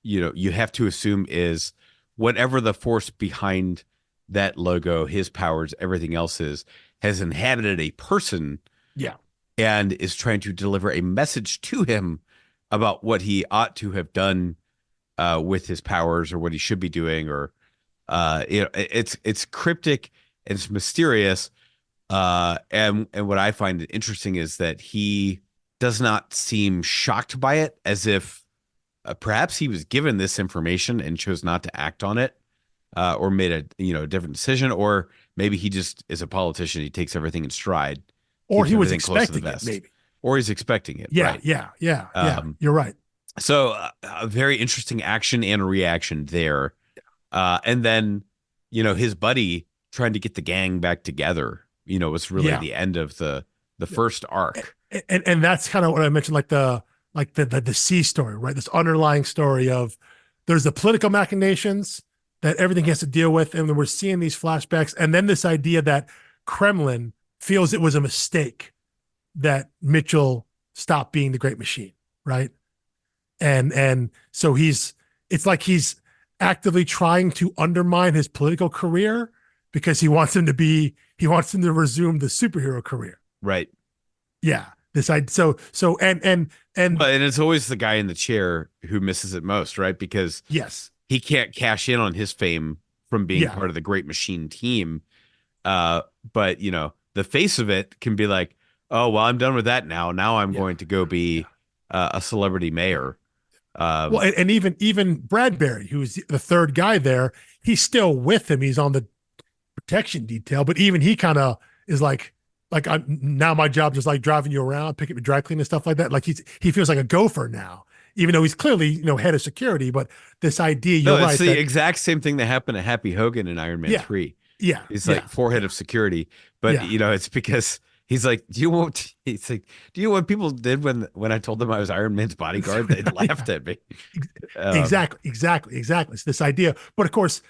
you have to assume is whatever the force behind that logo, his powers, everything else has inhabited a person Yeah. and is trying to deliver a message to him about what he ought to have done with his powers or what he should be doing, or it's cryptic and it's mysterious. And what I find interesting is that he does not seem shocked by it, as if perhaps he was given this information and chose not to act on it, or made a different decision, or maybe he just is a politician. He takes everything in stride, Or keeps he was everything close to the expecting it, vest, maybe. or he's expecting it. Yeah, Right. yeah. You're right. So a very interesting action and reaction there. And then, his buddy trying to get the gang back together, was really Yeah. the end of the first arc. And that's kind of what I mentioned, like the C story, right? This underlying story of there's the political machinations that everything has to deal with, and then we're seeing these flashbacks, and then this idea that Kremlin feels it was a mistake that Mitchell stopped being the Great Machine, right? And so it's like he's actively trying to undermine his political career because he wants him to resume the superhero career. Right. Yeah. And it's always the guy in the chair who misses it most, right? Because yes, he can't cash in on his fame from being Yeah. part of the Great Machine team. But the face of it can be like, oh, well, I'm done with that now. Now I'm going to go be a celebrity mayor. Well, and even Bradbury, who's the third guy there, he's still with him. He's on the protection detail, but even he kind of is like now my job is like driving you around, picking up your dry cleaning and stuff like that. Like he feels like a gopher now, even though he's clearly head of security. But this idea, you're right, it's the exact same thing that happened to Happy Hogan in Iron Man 3. Yeah, he's like forehead of security, but it's because he's like, do you what people did when I told them I was Iron Man's bodyguard? They laughed at me. Exactly. It's this idea, but of course,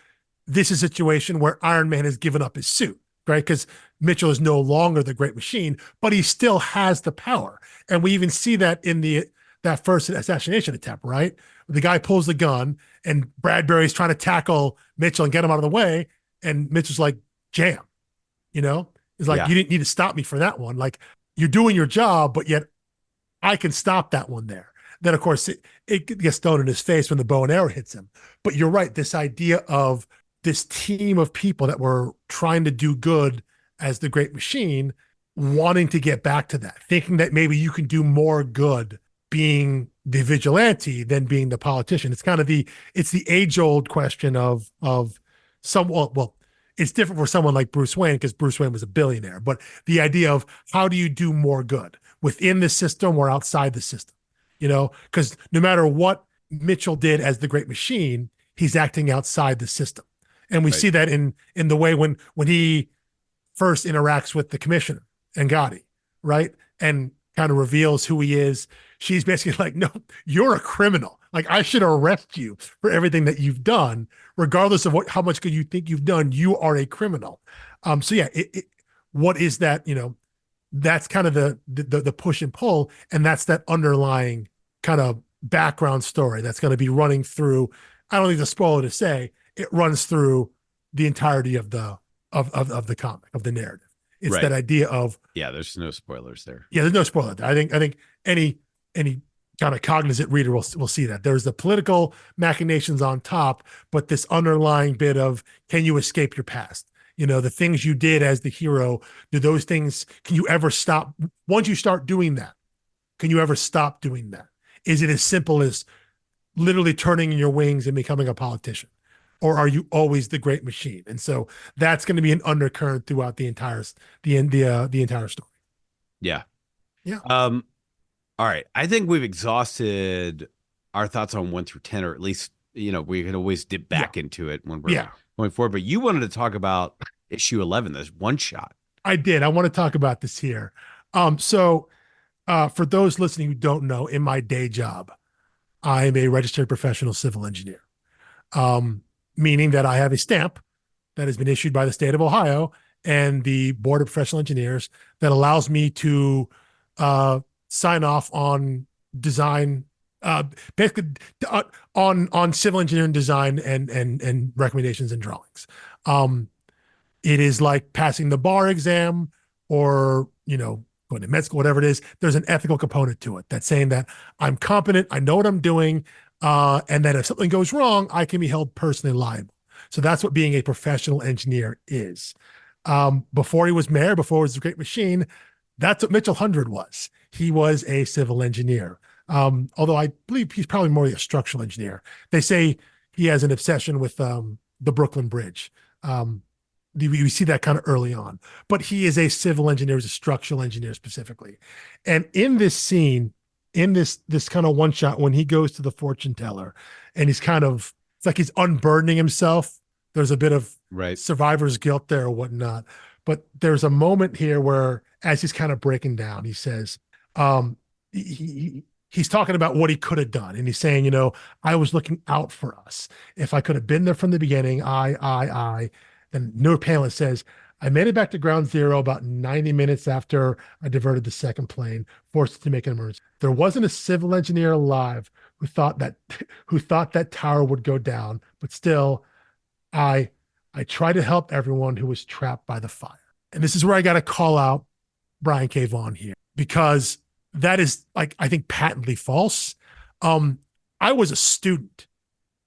this is a situation where Iron Man has given up his suit, right? Because Mitchell is no longer the Great Machine, but he still has the power, and we even see that in that first assassination attempt, right? The guy pulls the gun, and Bradbury's trying to tackle Mitchell and get him out of the way, and Mitchell's like, "Jam," He's like, "You didn't need to stop me for that one. Like, you're doing your job, but yet I can stop that one there." Then, of course, it gets thrown in his face when the bow and arrow hits him. But you're right. This idea of this team of people that were trying to do good as the Great Machine, wanting to get back to that, thinking that maybe you can do more good being the vigilante than being the politician. It's kind of the age-old question of well, it's different for someone like Bruce Wayne because Bruce Wayne was a billionaire, but the idea of how do you do more good within the system or outside the system, because no matter what Mitchell did as the Great Machine, he's acting outside the system. And we see that in the way when he first interacts with the commissioner and Gotti, right? And kind of reveals who he is. She's basically like, no, you're a criminal. Like, I should arrest you for everything that you've done, regardless of how much good you think you've done. You are a criminal. So yeah, what is that? That's kind of the push and pull, and that's that underlying kind of background story that's going to be running through. I don't think it's a spoiler to say it runs through the entirety of the comic, of the narrative. It's that idea of there's no spoilers there. Yeah, there's no spoiler there. I think any kind of cognizant reader will see that there's the political machinations on top, but this underlying bit of, can you escape your past? The things you did as the hero, do those things, can you ever stop? Once you start doing that, can you ever stop doing that? Is it as simple as literally turning in your wings and becoming a politician? Or are you always the Great Machine? And so that's going to be an undercurrent throughout the entire story. Yeah. Yeah. All right. I think we've exhausted our thoughts on 1 through 10, or at least, we can always dip back into it when we're going forward. But you wanted to talk about issue 11, this one shot. I did. I want to talk about this here. So for those listening who don't know, in my day job, I'm a registered professional civil engineer. Meaning that I have a stamp that has been issued by the state of Ohio and the Board of Professional Engineers that allows me to sign off on design, basically on civil engineering design and recommendations and drawings. It is like passing the bar exam or, going to med school, whatever it is. There's an ethical component to it that's saying that I'm competent, I know what I'm doing, and that if something goes wrong, I can be held personally liable. So that's what being a professional engineer is. Before he was mayor, before he was the Great Machine, that's what Mitchell Hundred was. He was a civil engineer. Although I believe he's probably more a structural engineer. They say he has an obsession with the Brooklyn Bridge. We see that kind of early on, but he is a civil engineer, he's a structural engineer specifically. And in this scene, in this kind of one shot, when he goes to the fortune teller and it's like he's unburdening himself. There's a bit of survivor's guilt there or whatnot. But there's a moment here where, as he's kind of breaking down, he says, he's talking about what he could have done. And he's saying, I was looking out for us. If I could have been there from the beginning, I. Then no panelist says, I made it back to ground zero about 90 minutes after I diverted the second plane, forced to make an emergency. There wasn't a civil engineer alive who thought that tower would go down, but still, I tried to help everyone who was trapped by the fire. And this is where I got to call out Brian K. Vaughan here, because that is, like, I think patently false. I was a student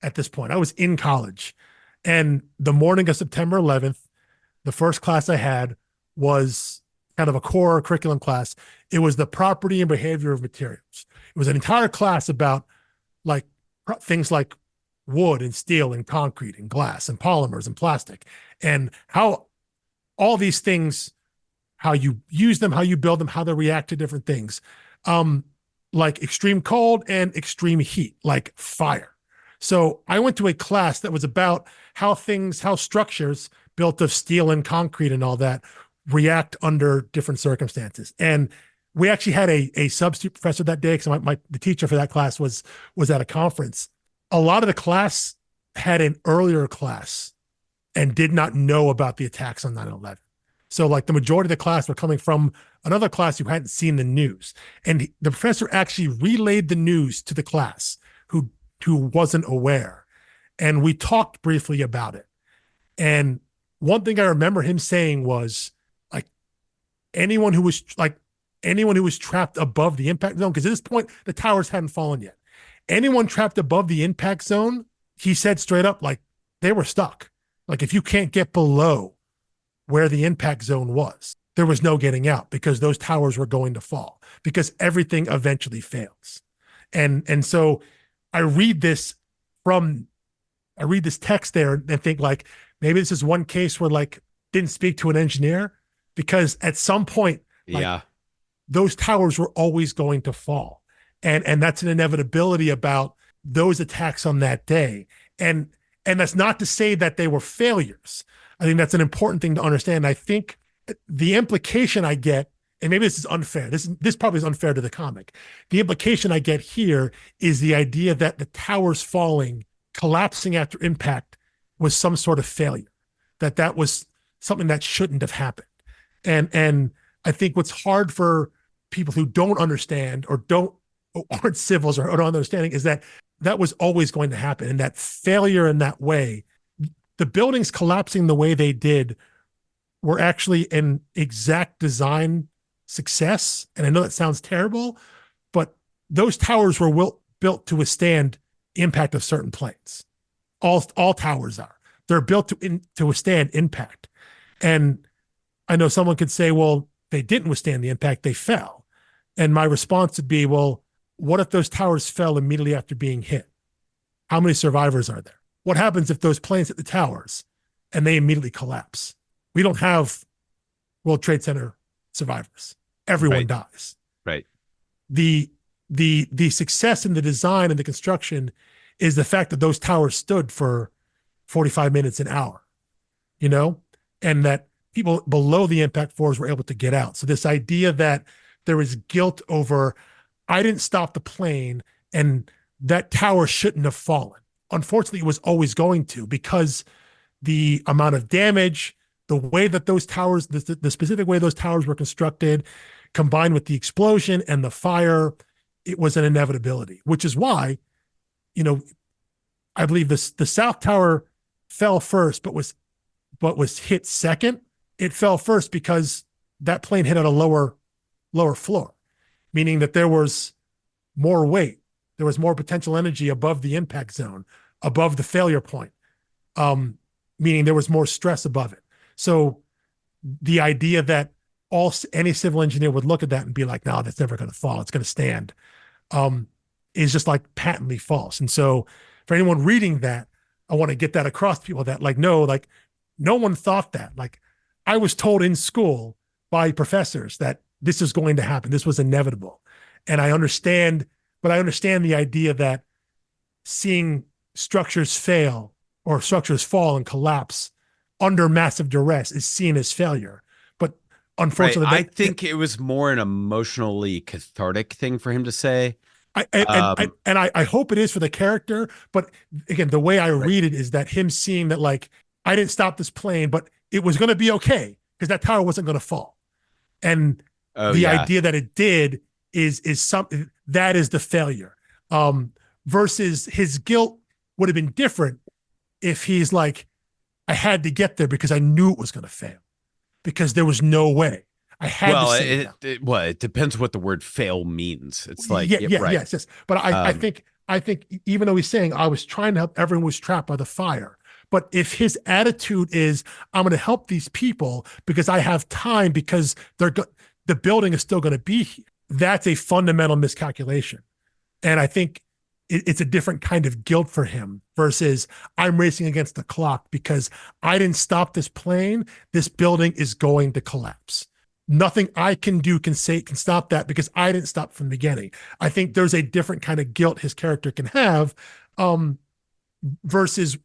at this point. I was in college. And the morning of September 11th, the first class I had was kind of a core curriculum class. It was the property and behavior of materials. It was an entire class about like things like wood and steel and concrete and glass and polymers and plastic, and how all these things, how you use them, how you build them, how they react to different things, like extreme cold and extreme heat, like fire. So I went to a class that was about how structures built of steel and concrete and all that react under different circumstances. And we actually had a substitute professor that day, because the teacher for that class was at a conference. A lot of the class had an earlier class and did not know about the attacks on 9/11. So like the majority of the class were coming from another class who hadn't seen the news. And the professor actually relayed the news to the class who wasn't aware. And we talked briefly about it. And one thing I remember him saying was, like, anyone who was trapped above the impact zone, because at this point the towers hadn't fallen yet. Anyone trapped above the impact zone, he said straight up, like, they were stuck. Like, if you can't get below where the impact zone was, there was no getting out, because those towers were going to fall, because everything eventually fails. And so I read this text there and think, like, maybe this is one case where, like, didn't speak to an engineer, because at some point, like, those towers were always going to fall. And that's an inevitability about those attacks on that day. And that's not to say that they were failures. I think that's an important thing to understand. I think the implication I get, and maybe this is unfair, this probably is unfair to the comic. The implication I get here is the idea that the towers falling, collapsing after impact, was some sort of failure, that was something that shouldn't have happened. And I think what's hard for people who don't understand or aren't civils or don't understanding is that was always going to happen. And that failure in that way, the buildings collapsing the way they did, were actually an exact design success. And I know that sounds terrible, but those towers were built to withstand impact of certain planes. All towers are. They're built to withstand impact. And I know someone could say, well, they didn't withstand the impact, they fell. And my response would be, well, what if those towers fell immediately after being hit? How many survivors are there? What happens if those planes hit the towers and they immediately collapse? We don't have World Trade Center survivors. Everyone dies. Right. The success in the design and the construction is the fact that those towers stood for 45 minutes, an hour, and that people below the impact floors were able to get out. So this idea that there is guilt over, I didn't stop the plane and that tower shouldn't have fallen. Unfortunately, it was always going to, because the amount of damage, the way that those towers, the specific way those towers were constructed, combined with the explosion and the fire, it was an inevitability, which is why, I believe the South Tower fell first, but but was hit second, it fell first because that plane hit at a lower floor, meaning that there was more weight, there was more potential energy above the impact zone, above the failure point, meaning there was more stress above it. So the idea that any civil engineer would look at that and be like, no, that's never going to fall, it's going to stand, is just like patently false. And so for anyone reading that, I want to get that across to people that like, no, like no one thought that. Like I was told in school by professors that this is going to happen. This was inevitable. And I understand, but I understand the idea that seeing structures fail or structures fall and collapse under massive duress is seen as failure. But unfortunately, I think it was more an emotionally cathartic thing for him to say. I hope it is for the character, but again, the way I read it is that him seeing that like I didn't stop this plane, but it was going to be okay because that tower wasn't going to fall, and the idea that it did is something that is the failure. Versus his guilt would have been different if he's like, I had to get there because I knew it was going to fail, because there was no way. I had to say it depends what the word fail means. It's like, yes. But I think even though he's saying I was trying to help, everyone was trapped by the fire. But if his attitude is, I'm going to help these people because I have time, because the building is still going to be here, that's a fundamental miscalculation. And I think it's a different kind of guilt for him versus I'm racing against the clock because I didn't stop this plane. This building is going to collapse. Nothing I can do can stop that because I didn't stop from the beginning. I think there's a different kind of guilt his character can have, versus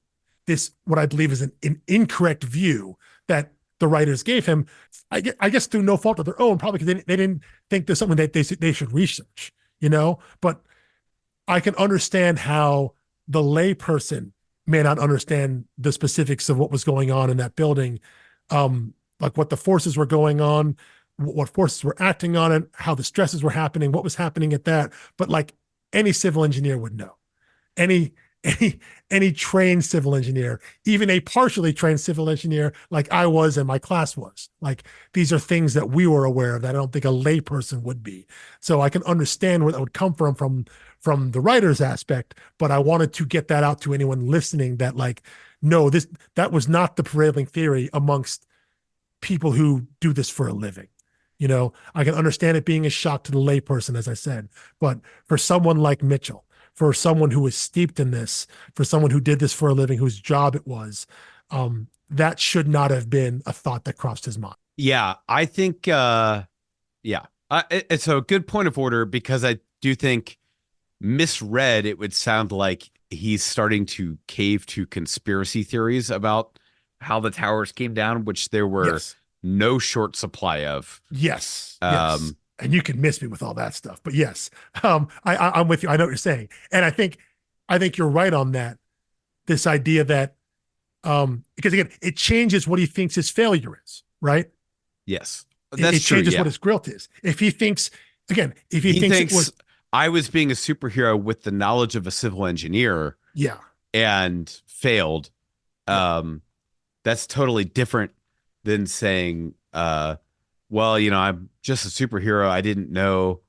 this, what I believe is an incorrect view that the writers gave him. I guess through no fault of their own, probably because they didn't think there's something that they should research, but I can understand how the layperson may not understand the specifics of what was going on in that building, like what the forces were going on, what forces were acting on it, how the stresses were happening, what was happening at that. But like any civil engineer would know, any trained civil engineer, even a partially trained civil engineer like I was and my class was, like these are things that we were aware of that I don't think a layperson would be. So I can understand where that would come from the writer's aspect, but I wanted to get that out to anyone listening that like, no, that was not the prevailing theory amongst people who do this for a living. I can understand it being a shock to the layperson, as I said, but for someone like Mitchell, for someone who was steeped in this, for someone who did this for a living, whose job it was, that should not have been a thought that crossed his mind. Yeah, I think, it's a good point of order, because I do think misread, it would sound like he's starting to cave to conspiracy theories about how the towers came down, which there were no short supply of. Yes. And you can miss me with all that stuff, but yes, I'm with you. I know what you're saying. And I think you're right on that. This idea that, because again, it changes what he thinks his failure is, right? Yes. It changes what his guilt is. If he thinks it was, I was being a superhero with the knowledge of a civil engineer. Yeah. And failed. That's totally different than saying, well, I'm just a superhero. I didn't know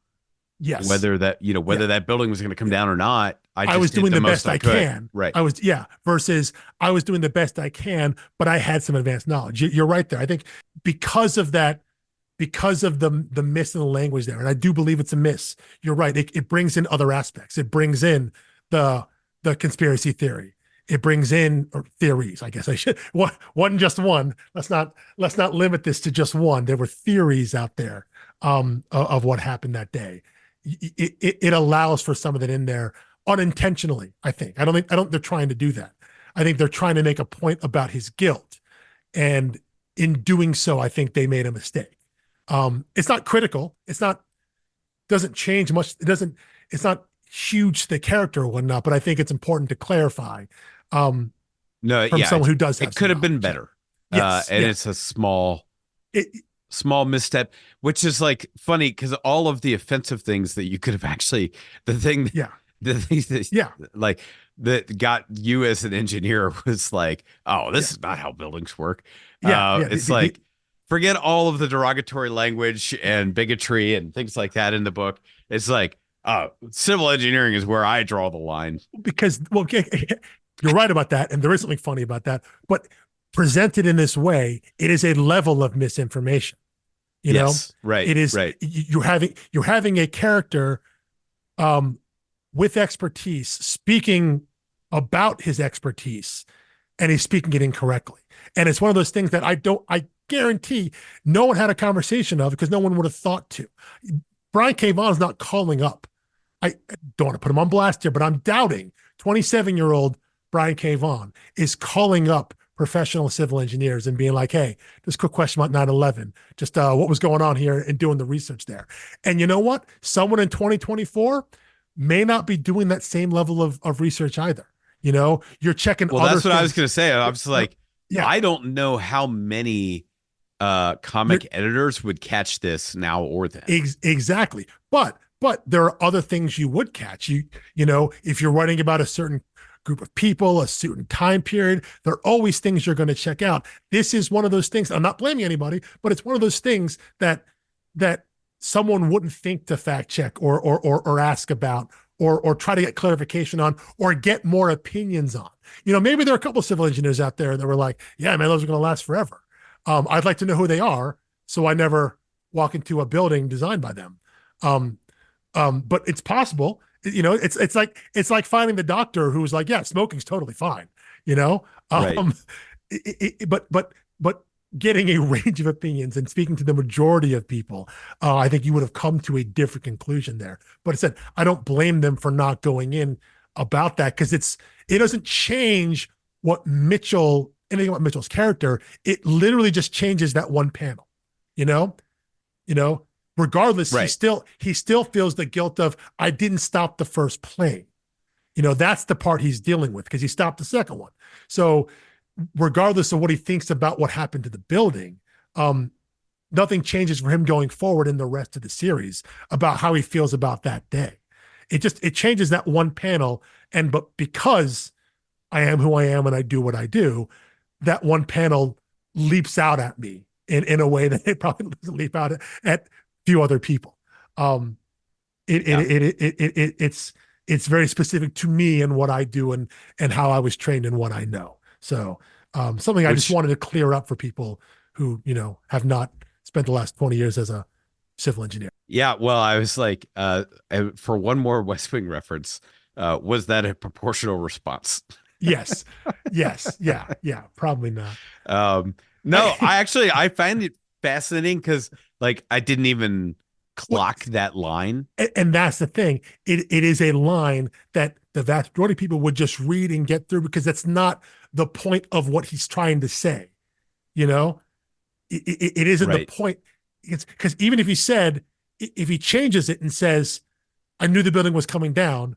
whether that building was going to come down or not. I was doing the best I can. Right. Versus I was doing the best I can, but I had some advanced knowledge. You're right there. I think because of that, because of the miss in the language there, and I do believe it's a miss. You're right. It brings in other aspects. It brings in the conspiracy theory. It brings in, or theories, I guess I should, just one. Let's not limit this to just one. There were theories out there of what happened that day. It allows for some of that in there unintentionally, I think. I don't think they're trying to do that. I think they're trying to make a point about his guilt. And in doing so, I think they made a mistake. It's not critical. Doesn't change much. It's not huge to the character or whatnot, but I think it's important to clarify. Someone who does have, it could have been better. It's a small misstep, which is like funny because all of the offensive things that you could have actually, like that got you as an engineer was like, oh, Yeah, this is not how buildings work. yeah, yeah. It's like, forget all of the derogatory language and bigotry and things like that in the book. It's like, civil engineering is where I draw the line. Because well, you're right about that, and there is something funny about that. But presented in this way, it is a level of misinformation. You know, Yes, right, it is right, you're having a character with expertise speaking about his expertise, and he's speaking it incorrectly. And it's one of those things that I guarantee no one had a conversation of, because no one would have thought to. Brian K. Vaughan's not calling up. I don't want to put him on blast here, but I'm doubting 27-year-old Brian K. Vaughan is calling up professional civil engineers and being like, hey, just a quick question about 9/11, just what was going on here, and doing the research there. And you know what? Someone in 2024 may not be doing that same level of research either. You know, you're checking well, other that's what things. I was going to say. I was like, Yeah, I don't know how many comic editors would catch this now or then. exactly. But there are other things you would catch. You know, if you're writing about a certain group of people, a certain time period, there are always things you're going to check out. This is one of those things. I'm not blaming anybody, but it's one of those things that someone wouldn't think to fact check or ask about, or try to get clarification on, or get more opinions on. You know, maybe there are a couple of civil engineers out there that were like, yeah, man, those are going to last forever. I'd like to know who they are, so I never walk into a building designed by them. But it's possible. You know, it's like finding the doctor who's like, yeah, smoking's totally fine. You know, Right. But getting a range of opinions and speaking to the majority of people, I think you would have come to a different conclusion there. But I said, I don't blame them for not going in about that, because it doesn't change anything about Mitchell's character. It literally just changes that one panel. You know, regardless, Right. he still feels the guilt of, I didn't stop the first plane. You know, that's the part he's dealing with, because he stopped the second one. So regardless of what he thinks about what happened to the building, nothing changes for him going forward in the rest of the series about how he feels about that day. It changes that one panel. But because I am who I am and I do what I do, that one panel leaps out at me in a way that it probably doesn't leap out at few other people. It's very specific to me and what I do, and how I was trained and what I know. So something I just wanted to clear up for people who, you know, have not spent the last 20 years as a civil engineer. Yeah, well, I was like, for one more West Wing reference, was that a proportional response? Yes. Yes. Yeah. Probably not. No, I find it fascinating because, like, I didn't even clock that line. And that's the thing. It is a line that the vast majority of people would just read and get through, because that's not the point of what he's trying to say. You know, it isn't Right. the point. It's because even if he changes it and says, I knew the building was coming down,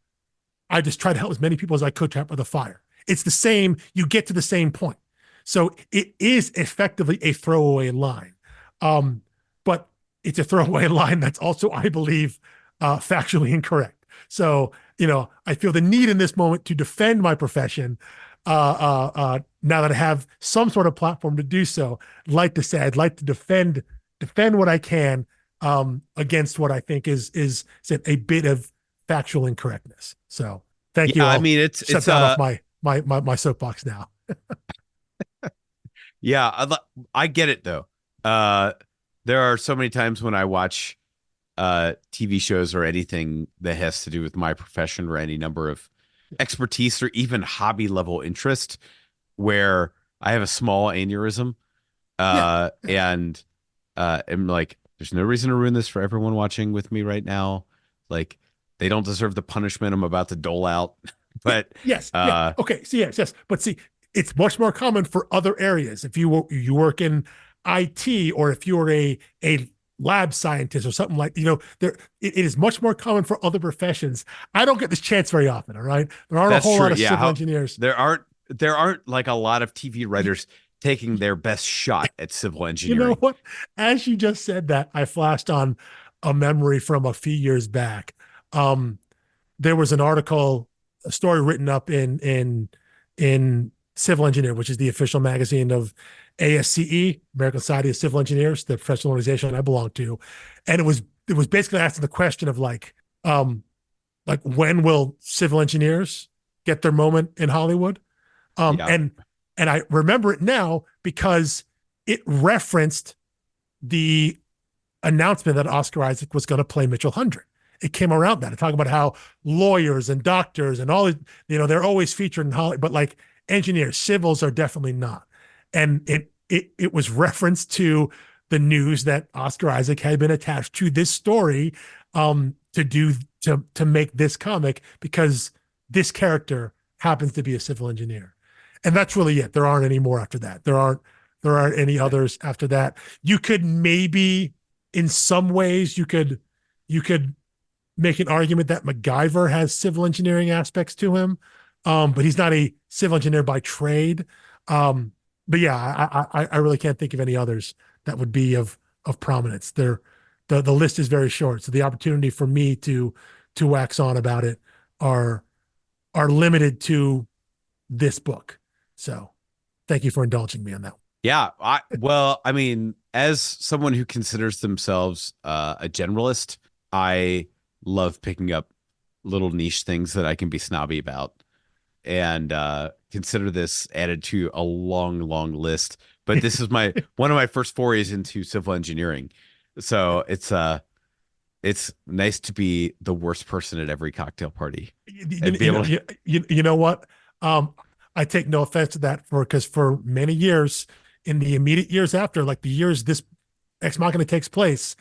I just tried to help as many people as I could tap with the fire. It's the same. You get to the same point. So it is effectively a throwaway line. But it's a throwaway line that's also, I believe, factually incorrect. So, you know, I feel the need in this moment to defend my profession. Now that I have some sort of platform to do so, I'd like to defend what I can against what I think is a bit of factual incorrectness. So thank you. I mean, it's off my soapbox now. Yeah, I get it though. There are so many times when I watch TV shows or anything that has to do with my profession or any number of expertise or even hobby level interest where I have a small aneurysm and I'm like, there's no reason to ruin this for everyone watching with me right now. Like, they don't deserve the punishment I'm about to dole out. But yes. Okay. So yes. But see, it's much more common for other areas. If you work in IT, or if you're a lab scientist or something like, you know, it is much more common for other professions. I don't get this chance very often. All right. There aren't That's a whole true. lot of civil engineers. There aren't like a lot of TV writers taking their best shot at civil engineering. You know what? As you just said that, I flashed on a memory from a few years back. There was an article a story written up in Civil Engineer, which is the official magazine of ASCE, American Society of Civil Engineers, the professional organization I belong to, and it was basically asking the question of like when will civil engineers get their moment in Hollywood? Um, Yeah. and and I remember it now because it referenced the announcement that Oscar Isaac was going to play Mitchell Hundred. It came around that and talking about how lawyers and doctors and all, they're always featured in Hollywood, but like engineers, civils are definitely not. And it was referenced to the news that Oscar Isaac had been attached to this story to make this comic because this character happens to be a civil engineer. And that's really it. There aren't any more after that. There aren't any others after that. You could maybe, in some ways, you could make an argument that MacGyver has civil engineering aspects to him, but he's not a civil engineer by trade. But yeah, I really can't think of any others that would be of prominence. The list is very short, so the opportunity for me to wax on about it are limited to this book. So thank you for indulging me on that one. Yeah. Well, I mean, as someone who considers themselves a generalist, I love picking up little niche things that I can be snobby about, and consider this added to a long, long list. But this is one of my first forays into civil engineering. So it's nice to be the worst person at every cocktail party and be able to. You know what? I take no offense to that because for many years, in the immediate years after, like the years this Ex Machina takes place,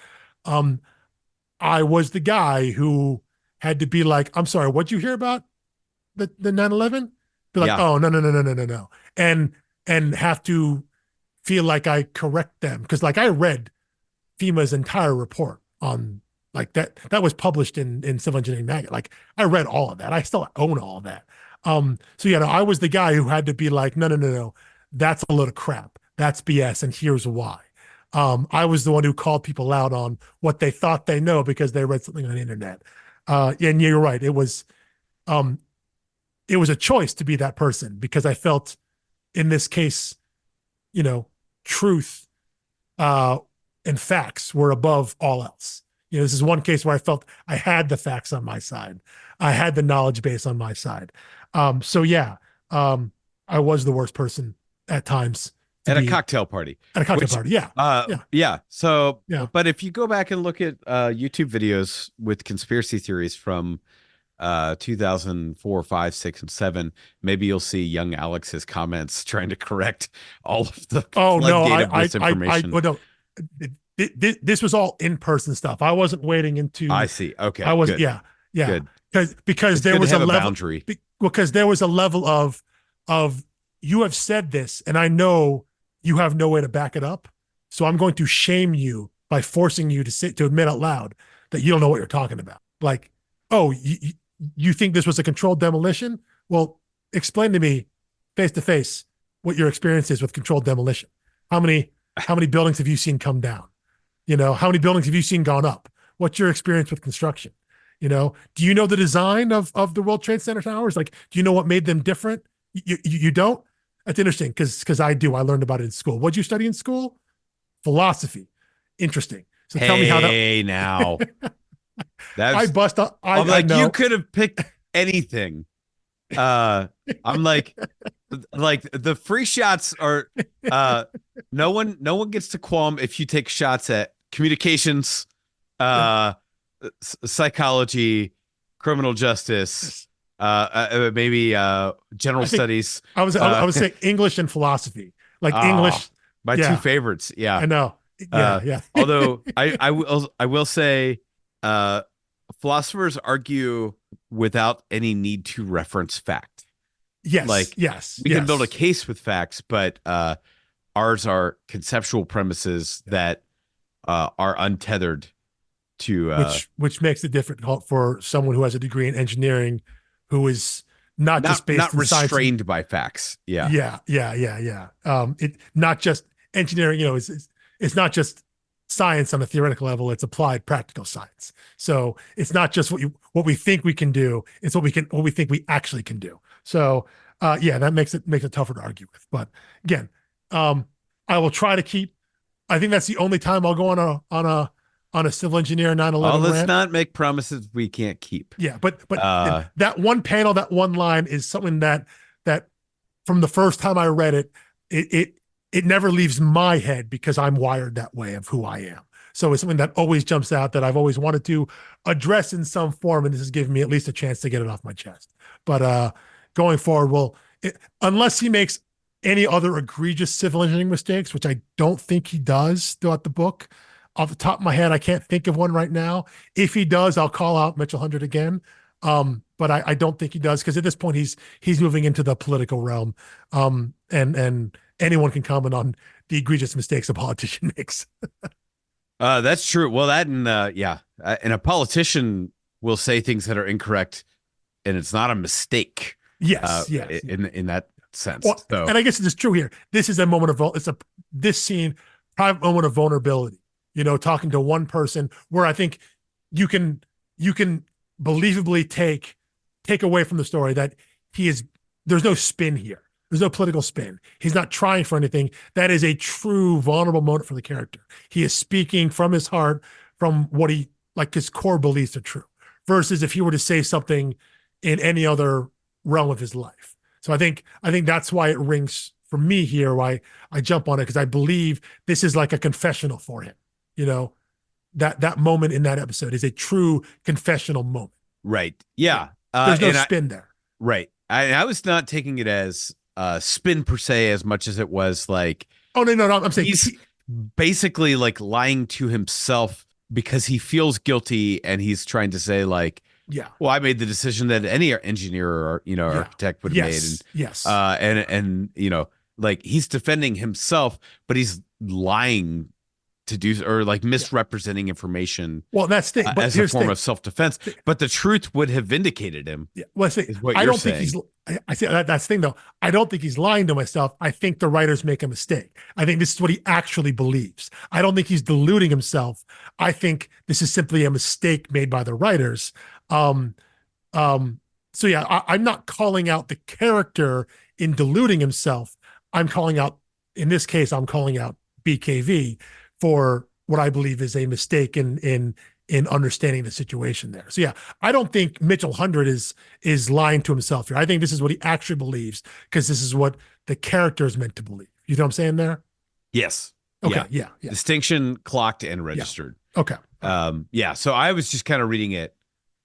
I was the guy who had to be like, I'm sorry, what'd you hear about the 9/11? Be like, Yeah. oh, no. And have to feel like I correct them. Because like I read FEMA's entire report on like that was published in Civil Engineering Magazine. Like I read all of that. I still own all of that. So yeah, no, I was the guy who had to be like, no, that's a load of crap. That's BS, and here's why. I was the one who called people out on what they thought they know because they read something on the internet. And you're right. It was a choice to be that person because I felt in this case, truth and facts were above all else. This is one case where I felt I had the facts on my side. I had the knowledge base on my side. So yeah, I was the worst person at times At a cocktail party. At a cocktail party, yeah. Yeah. So, yeah. But if you go back and look at YouTube videos with conspiracy theories from 2004, 5, 6, and 7, maybe you'll see young Alex's comments trying to correct all of the floodgate of misinformation. No, this was all in-person stuff. I wasn't wading into. I see. Okay. I wasn't. Good. Yeah. Good. Because there was a level boundary. Because there was a level of you have said this, and I know you have no way to back it up. So I'm going to shame you by forcing you to admit out loud that you don't know what you're talking about. Like, oh, you think this was a controlled demolition? Well, explain to me face to face what your experience is with controlled demolition. How many buildings have you seen come down? How many buildings have you seen gone up? What's your experience with construction? Do you know the design of the World Trade Center towers? Like, do you know what made them different? You don't? That's interesting because I do. I learned about it in school. What'd you study in school? Philosophy. Interesting. So tell me how that. Hey, now. I bust up. I'm like, you could have picked anything. I'm like the free shots are no one gets to qualm if you take shots at communications, psychology, criminal justice, maybe general studies. I was saying English and philosophy, like English. My two favorites. Yeah, I know. Yeah. Although I will say, philosophers argue without any need to reference fact. Yes. We can build a case with facts, but ours are conceptual premises that are untethered to which makes it difficult for someone who has a degree in engineering, who is not just based not in restrained science. by facts. Yeah. It not just engineering. It's not just science on a theoretical level, it's applied practical science. So it's not just what we think we can do, it's what we think we actually can do. So yeah, that makes it tougher to argue with. But again, I will try to keep, I think that's the only time I'll go on a civil engineer 9/11 let's rant. not make promises we can't keep. Yeah, but that one panel, that one line is something that from the first time I read it, it never leaves my head because I'm wired that way of who I am. So it's something that always jumps out that I've always wanted to address in some form, and this has given me at least a chance to get it off my chest. But going forward, unless he makes any other egregious civil engineering mistakes, which I don't think he does throughout the book, off the top of my head, I can't think of one right now. If he does, I'll call out Mitchell 100 again. But I don't think he does, because at this point he's moving into the political realm. And anyone can comment on the egregious mistakes a politician makes. That's true. Well, that and a politician will say things that are incorrect, and it's not a mistake. Yes, in that sense. Well, so. And I guess it is true here. This is a moment of this scene, private moment of vulnerability. Talking to one person where I think you can believably take away from the story that there's no spin here. There's no political spin. He's not trying for anything. That is a true vulnerable moment for the character. He is speaking from his heart, from what his core beliefs are true, versus if he were to say something in any other realm of his life. So I think that's why it rings for me here, why I jump on it, because I believe this is like a confessional for him. That moment in that episode is a true confessional moment. Right. Yeah. There's no spin there. Right. I was not taking it as spin per se as much as it was like, oh no, I'm saying he's basically like lying to himself because he feels guilty, and he's trying to say like, yeah, well, I made the decision that any engineer or architect would have made. And, yes. And like he's defending himself, but he's lying to do, or like misrepresenting information. Well, that's the thing, but as a form of self-defense. But the truth would have vindicated him. Yeah. Well, I don't think I say that's the thing though. I don't think he's lying to myself. I think the writers make a mistake. I think this is what he actually believes. I don't think he's deluding himself. I think this is simply a mistake made by the writers. So yeah, I'm not calling out the character in deluding himself. I'm calling out BKV for what I believe is a mistake in understanding the situation there. So yeah, I don't think Mitchell 100 is lying to himself here. I think this is what he actually believes, because this is what the character is meant to believe. You know what I'm saying there? Yes. Okay. Yeah. Distinction clocked and registered. Yeah. Okay. Yeah. So I was just kind of reading it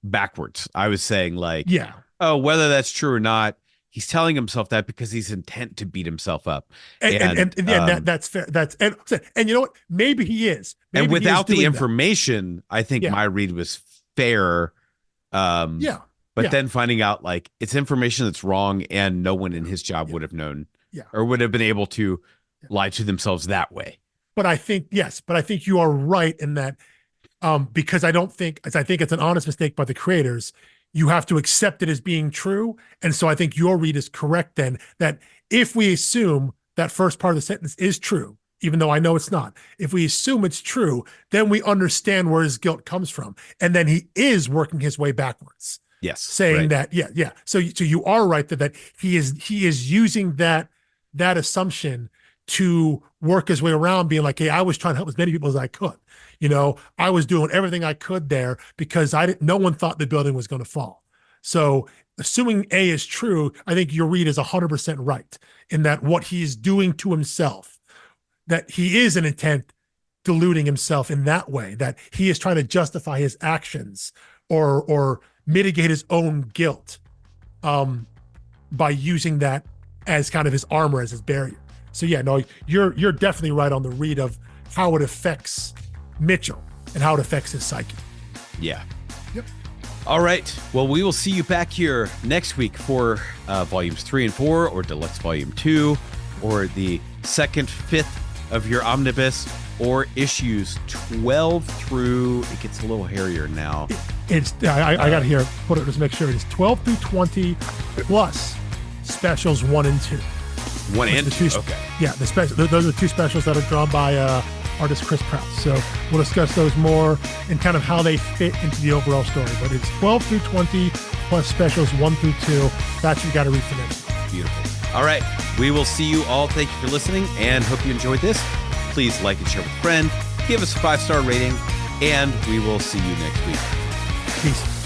backwards. I was saying like, yeah, oh, whether that's true or not, he's telling himself that because he's intent to beat himself up. And that's fair. And you know what? Maybe he is. Maybe and without the that. information, I think my read was fair. But then finding out like it's information that's wrong, and no one in his job would have known, or would have been able to lie to themselves that way. But I think you are right in that, because I think it's an honest mistake by the creators. You have to accept it as being true. And so I think your read is correct then, that if we assume that first part of the sentence is true, even though I know it's not, if we assume it's true, then we understand where his guilt comes from. And then he is working his way backwards. Yes. Saying that, yeah. So you are right that he is using that assumption to work his way around, being like, hey, I was trying to help as many people as I could. I was doing everything I could there because no one thought the building was going to fall. So assuming A is true, I think your read is 100% right in that what he's doing to himself, that he is an intent deluding himself in that way, that he is trying to justify his actions or mitigate his own guilt by using that as kind of his armor, as his barrier. So yeah, no, you're definitely right on the read of how it affects Mitchell and how it affects his psyche. Yeah. Yep. All right. Well, we will see you back here next week for volumes 3 and 4, or Deluxe Volume 2, or the second, fifth of your omnibus, or issues 12 through, it gets a little hairier now. I got here, put it, just make sure it is 12 through 20 plus specials 1 and 2. 1 and 2. Okay. Yeah, those are the two specials that are drawn by artist Chris Prowse. So we'll discuss those more and kind of how they fit into the overall story. But it's 12 through 20 plus specials 1 through 2. That's what you got to read for next week. Beautiful. All right. We will see you all. Thank you for listening and hope you enjoyed this. Please like and share with a friend. Give us a 5-star rating. And we will see you next week. Peace.